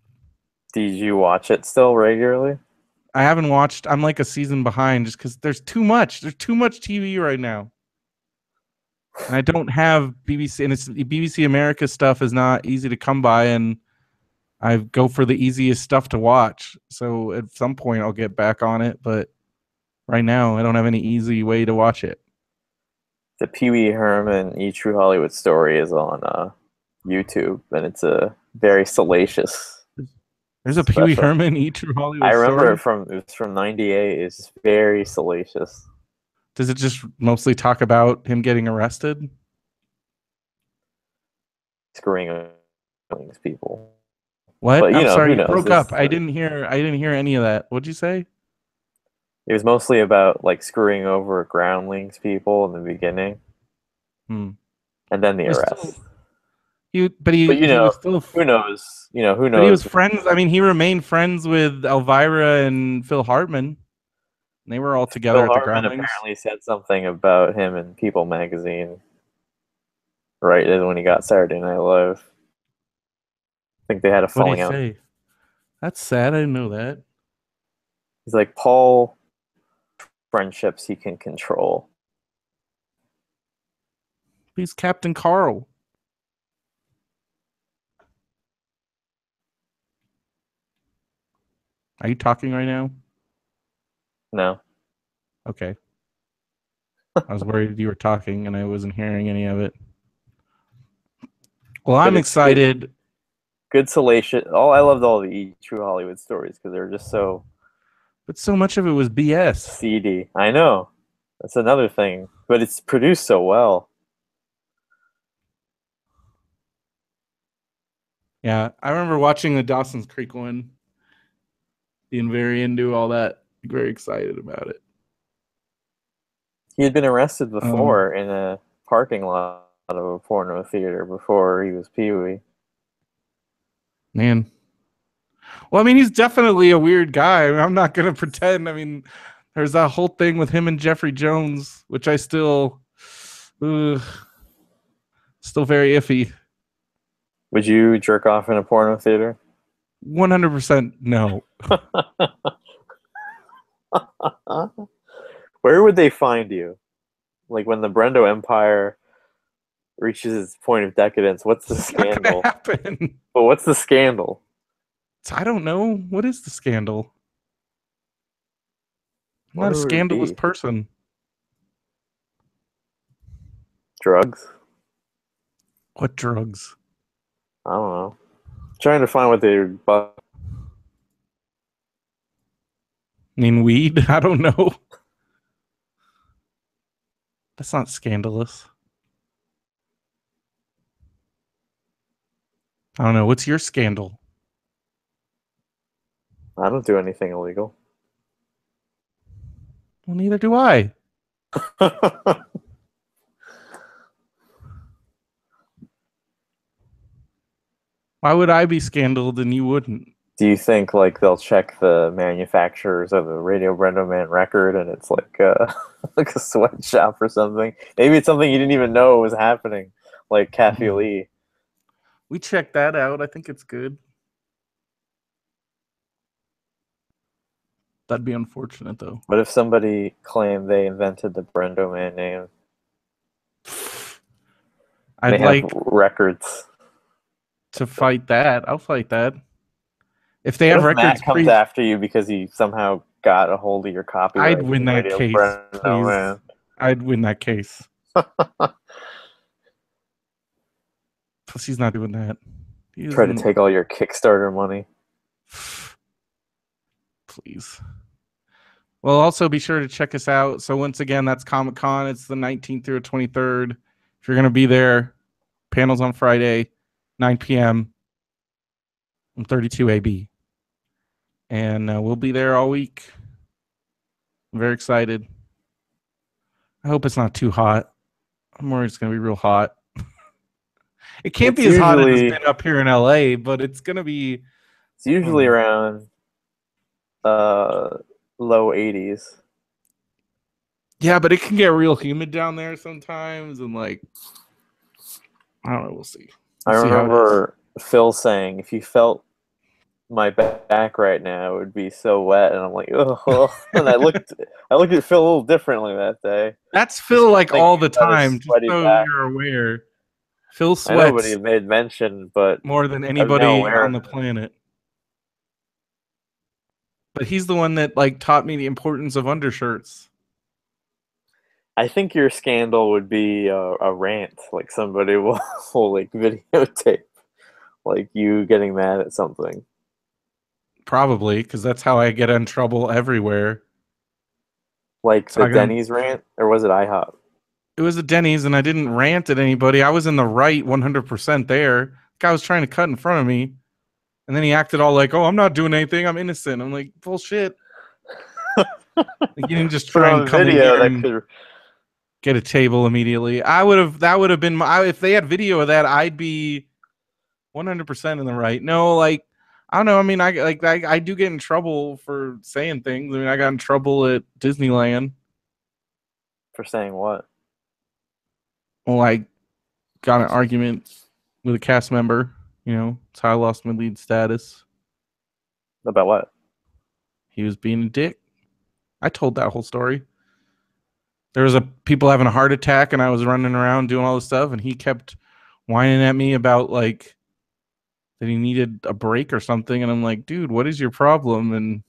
Did you watch it still regularly? I haven't watched. I'm like a season behind just because there's too much. There's too much TV right now, and I don't have BBC. And it's BBC America stuff is not easy to come by, and I go for the easiest stuff to watch. So at some point I'll get back on it, but right now I don't have any easy way to watch it. The Pee Wee Herman E True Hollywood Story is on YouTube, and it's a very salacious There's a Pee Wee special. Herman E True I Hollywood remember Story. it was from '98. It's very salacious, Does it just mostly talk about him getting arrested? screwing people. What? But I'm sorry, who you knows? broke up. I didn't hear. I didn't hear any of that. What'd you say? It was mostly about like screwing over groundlings people in the beginning, Hmm. and then the He was arrest. still. But But he was still. who knows? Who But he was knows? friends. I mean, he remained friends with Elvira and Phil Hartman. They were all together Phil at the Hartman Groundlings. apparently said something about him in People magazine, right when he got Saturday Night Live. I think they had a What did he falling out. say? That's sad. I didn't know that. He's like, Paul, friendships he can control. He's Captain Carl. Are you talking right now? No. Okay. I was worried you were talking and I wasn't hearing any of it. Well, But I'm it's good, excited. good salacious. I loved all the True Hollywood Stories because they're just so But so much of it was BS. seedy. I know. That's another thing. But it's produced so well. Yeah, I remember watching the Dawson's Creek one, being very into all that, very excited about it. He had been arrested Um, before in a parking lot of a porno theater before he was Pee Wee. Man. Well, I mean, he's definitely a weird guy. I mean, I'm not gonna pretend. I mean, there's that whole thing with him and Jeffrey Jones, which I still very iffy. Would you jerk off in a porno theater? 100% no. Where would they find you? Like when the Brendo Empire reaches its point of decadence, what's the It's not gonna scandal? happen. But what's the scandal? I don't know. What is the scandal? I'm not a What would it scandalous be? person. Drugs? What drugs? I don't know. Trying to find what they. I mean, weed? I don't know. That's not scandalous. I don't know. What's your scandal? I don't do anything illegal. Well, neither do I. Why would I be scandaled and you wouldn't? Do you think like they'll check the manufacturers of the Radio BrendoMan record and it's like like a sweatshop or something? Maybe it's something you didn't even know was happening, like Kathie Lee. We checked that out. I think it's good. That'd be unfortunate, though. What if somebody claimed they invented the BrendoMan name? I'd They have like records. to fight that. I'll fight that. If they What have if records, Matt comes after you because he somehow got a hold of your copyright? I'd win that Radio case, please. BrendoMan. I'd win that case. Plus, he's not doing that. Try to take all your Kickstarter money. Please. Well, also be sure to check us out. So once again, that's Comic-Con. It's the 19th through the 23rd. If you're going to be there, panels on Friday, 9 p.m. on 32AB. And we'll be there all week. I'm very excited. I hope it's not too hot. I'm worried it's going to be real hot. It can't It's be as hot as it's usually been up here in LA, but it's gonna be. it's I don't usually know. around uh low 80s. Yeah, but it can get real humid down there sometimes, and like I don't know. We'll see. I We'll see how it is. remember Phil saying if you felt my back right now, it would be so wet, and I'm like, oh. And I looked at Phil a little differently that day, That's just Phil like thinking all the about his time. Just sweaty so back. you're aware, Phil I know, but he sweats made mention, but more than I'm now anybody on aware. the planet. But he's the one that like taught me the importance of undershirts. I think your scandal would be a rant, like somebody will like videotape, like you getting mad at something, Probably because that's how I get in trouble everywhere. like So the I got Denny's rant, or was it IHOP? it was a Denny's and I didn't rant at anybody. I was in the right 100% there. The guy was trying to cut in front of me. And then he acted all like, "Oh, I'm not doing anything. I'm innocent." I'm like, "Bullshit." Like you didn't just Put try and on come in video here that and could. get a table immediately. That would have been my, if they had video of that, I'd be 100% in the right. No, like I don't know. I mean, I do get in trouble for saying things. I mean, I got in trouble at Disneyland. For saying what? Well, I got an argument with a cast member. You know, it's how I lost my lead status. About what? He was being a dick. I told that whole story. There was a people having a heart attack, and I was running around doing all this stuff, and he kept whining at me about like that he needed a break or something, and I'm like, dude, what is your problem? And it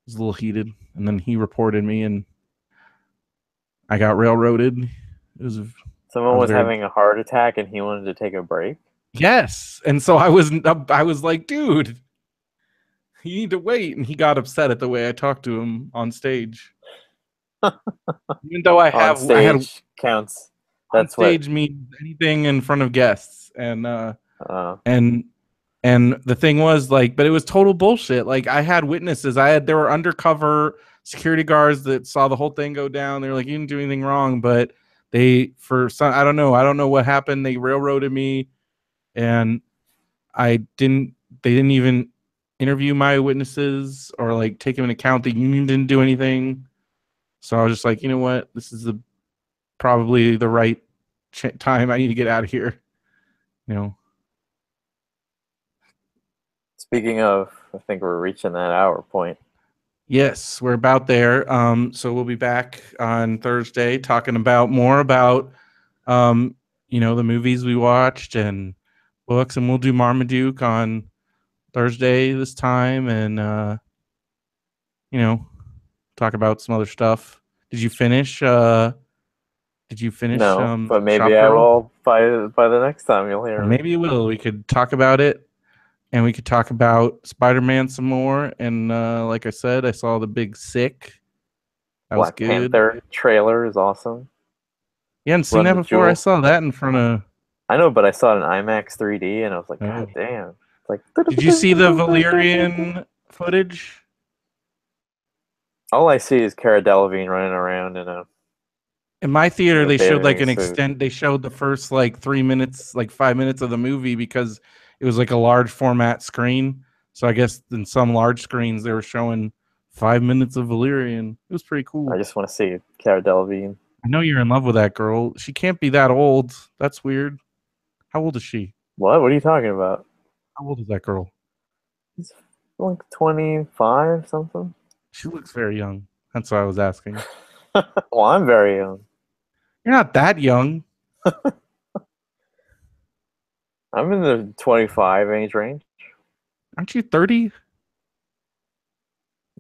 was a little heated, and then he reported me, and I got railroaded. It was I Someone was was very having a heart attack and he wanted to take a break. yes, and so I was like, dude, you need to wait, and he got upset at the way I talked to him on stage. Even though On I had stage counts. on That's what. stage means anything in front of guests, Uh, and and the thing was like, but it was total bullshit. Like I had witnesses. There were undercover security guards that saw the whole thing go down. They were like, you didn't do anything wrong, but they for some I don't know what happened. They railroaded me, and I didn't. They didn't even interview my witnesses or like take into account the union didn't do anything. So I was just like, you know what, this is probably the right time. I need to get out of here. You know. Speaking of, I think we're reaching that hour point. Yes, we're about there. So we'll be back on Thursday talking about more about, um, the movies we watched and books, and we'll do Marmaduke on Thursday this time, and you know, talk about some other stuff. Did you finish? Did you finish No, but maybe Shop I Girl? will by the next time you'll hear Well, me. maybe you will. We could talk about it, and we could talk about Spider-Man some more. And like I said, I saw the Big Sick. That was Black good. Panther trailer is awesome. You hadn't seen Run that the before? I Jewel. saw that in front of. I know, but I saw it in IMAX 3D and I was like, God Oh, damn. It's like did you see the Valerian footage? all I see is Cara Delevingne running around In my theater, in a they showed like bathing an suit. extent. They showed the first like 3 minutes, like 5 minutes of the movie because it was like a large format screen. So I guess in some large screens they were showing 5 minutes of Valerian. It was pretty I cool. just want to see Cara Delevingne. I know you're in love with that girl. She can't be that old. That's weird. How old is she? What? What are you talking about? How old is that girl? He's like 25 something. She looks very young. That's why I was asking. Well, I'm very young. You're not that young. I'm in the 25 age range. Aren't you 30?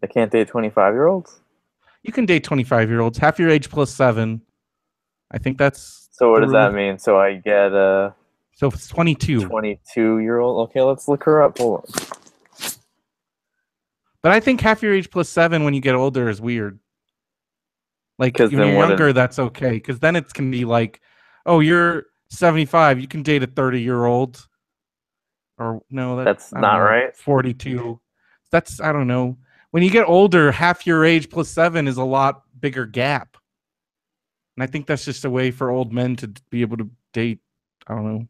I can't date 25-year-olds. You can date 25-year-olds, half your age plus 7. I think that's So what the does rule. that mean? So I get a So if it's 22. 22-year-old. Okay, let's look her up. Hold on. But I think half your age plus 7 when you get older is weird. Like Because when then you're what? younger, that's okay. Because then it can be like, oh, you're 75. You can date a 30-year-old. Or no, That's I don't not know, right. 42. That's, I don't know. When you get older, half your age plus 7 is a lot bigger gap. And I think that's just a way for old men to be able to date I don't know.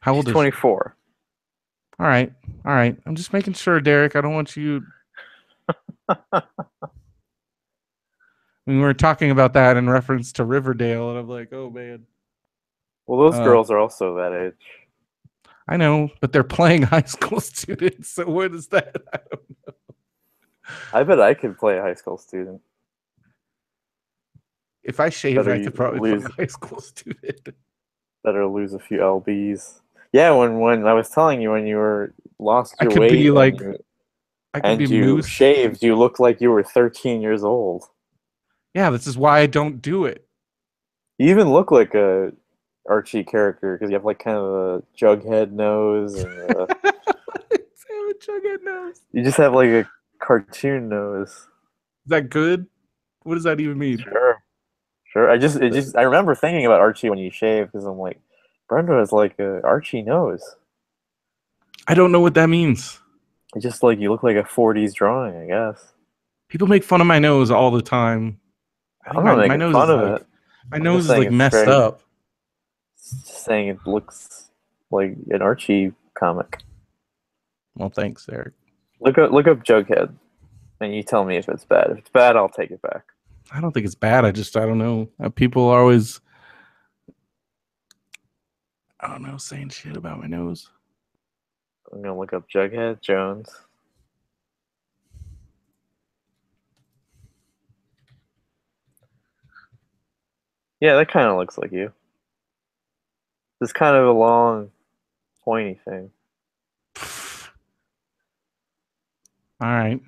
How She's old is she? 24. All right. All right. I'm just making sure, Derek. I don't want you. We were talking about that in reference to Riverdale, and I'm like, oh man. Well, those Uh, girls are also that age. I know, but they're playing high school students. So what is that? I don't know. I bet I could play a high school student. If I shaved, Better I could probably play lose, a high school student. better lose a few lbs. Yeah, when I was telling you when you were lost I your could be weight like, I could be you Moose. shaved, you looked like you were 13 years old. Yeah, this is why I don't do it. You even look like a Archie character because you have like kind of a jughead nose and Sam and Chughead nose. you just have like a cartoon nose. Is that good? What does that even mean? Sure, sure. I remember thinking about Archie when you shave because I'm like, Brenda has like a Archie nose. I don't know what that means. It's just like you look like a 40s drawing, I guess. People make fun of my nose all the time. I think I'm my, not my making nose fun is of like it. my I'm just nose is saying like it's messed very, up. just saying it looks like an Archie comic. Well, thanks, Eric. Look up Jughead, and you tell me if it's bad. If it's bad, I'll take it back. I don't think it's bad. I don't know. People are always, I don't know, saying shit about my nose. I'm gonna look up Jughead Jones. Yeah, that kind of looks like you. It's kind of a long, pointy thing. All right,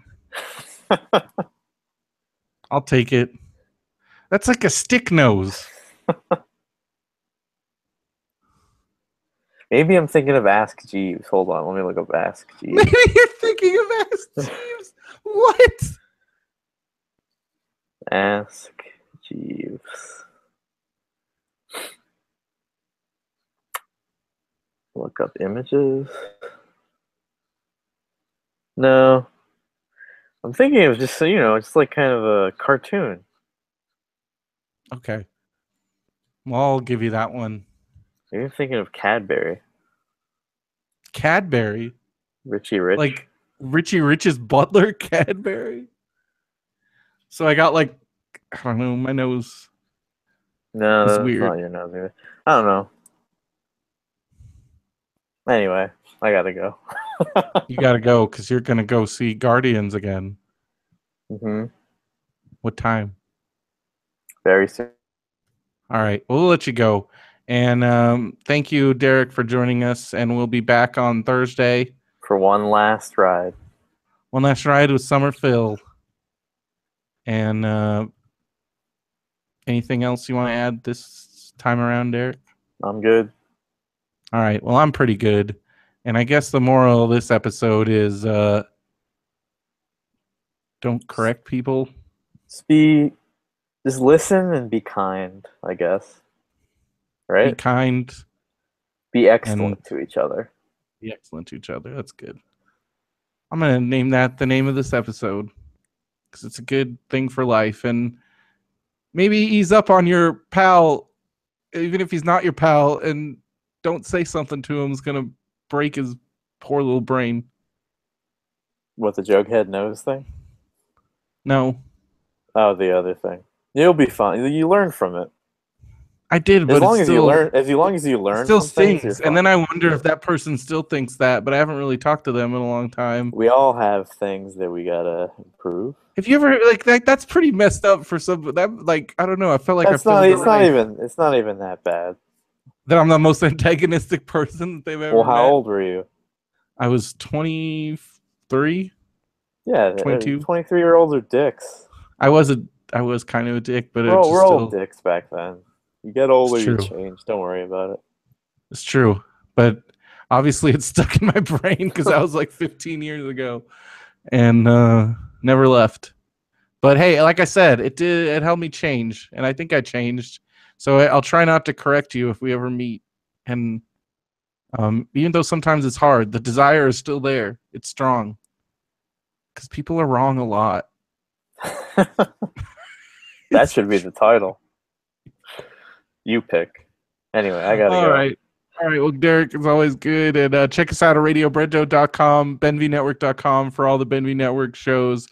I'll take it. That's like a stick nose. Maybe I'm thinking of Ask Jeeves. Hold on, let me look up Ask Jeeves. Maybe you're thinking of Ask Jeeves. What? Ask Jeeves. Look up images. No, I'm thinking of just just like kind of a cartoon. Okay. Well, I'll give you that one. Maybe I'm thinking of Cadbury, Cadbury. Richie Rich. Like Richie Rich's butler, Cadbury. So I got like, I don't know, my nose No, is that's weird. not your nose either. I don't know. Anyway, I gotta go. You got to go because you're going to go see Guardians again. hmm What time? Very soon. All right. We'll let you go. And thank you, Derek, for joining us. And we'll be back on Thursday. For one last ride. One last ride with Summer Phil. And anything else you want to add this time around, Derek? I'm good. All right. Well, I'm pretty good. And I guess the moral of this episode is don't correct people. Just listen and be kind, I guess. Be Right? kind Be and excellent to each other. be excellent to each other. That's good. I'm going to name that the name of this episode because it's a good thing for life. And maybe ease up on your pal, even if he's not your pal, and don't say something to him is going to break his poor little brain. What, the Jughead nose thing? No, Oh, the other thing. You'll be fine. You learn from it. I did, but it's still As long as you learn still from things, you're stings. And then fine. I wonder if that person still thinks that, but I haven't really talked to them in a long time. We all have things that we gotta improve. Have you ever like that? That's pretty messed up for some. That like I don't know. I felt like I That's not. filled the life It's not even that bad. that I'm the most antagonistic person that they've Well, ever how met. old were you? I was 23, Yeah, 22. 23-year-olds are dicks. I was a I was kind of a dick, but it We're just all still dicks back then. You get it's older, you true. change. Don't worry about it. It's true. But obviously it's stuck in my brain because that was like 15 years ago and never left. But hey, like I said, it helped me change, and I think I changed. So I'll try not to correct you if we ever meet. And even though sometimes it's hard, the desire is still there. It's strong because people are wrong a lot. That should be the title. You pick. Anyway, I gotta All go. right. All right. Well, Derek is always good. And check us out at radiobrendo.com, benvnetwork.com for all the Benv Network shows.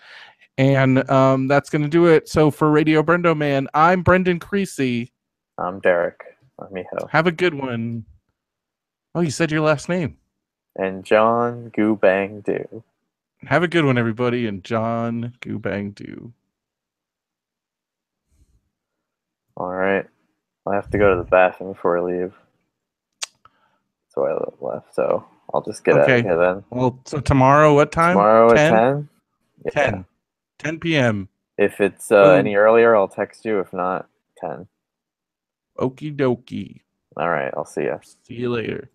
And that's going to do it. So for Radio Brendo Man, I'm Brendan Creecy. I'm Derek Mijo. Have a good one. Oh, you said your last name. And John Goo Bang Do. Have a good one, everybody. And John Goobang Do. All right. I have to go to the bathroom before I leave. So I left. So I'll just get out of Okay. here then. Well, so tomorrow, what time? Tomorrow at 10? 10? Yeah. 10 p.m. If it's Boom. any earlier, I'll text you. If not, 10. Okie dokie. All right. I'll see you. See you later.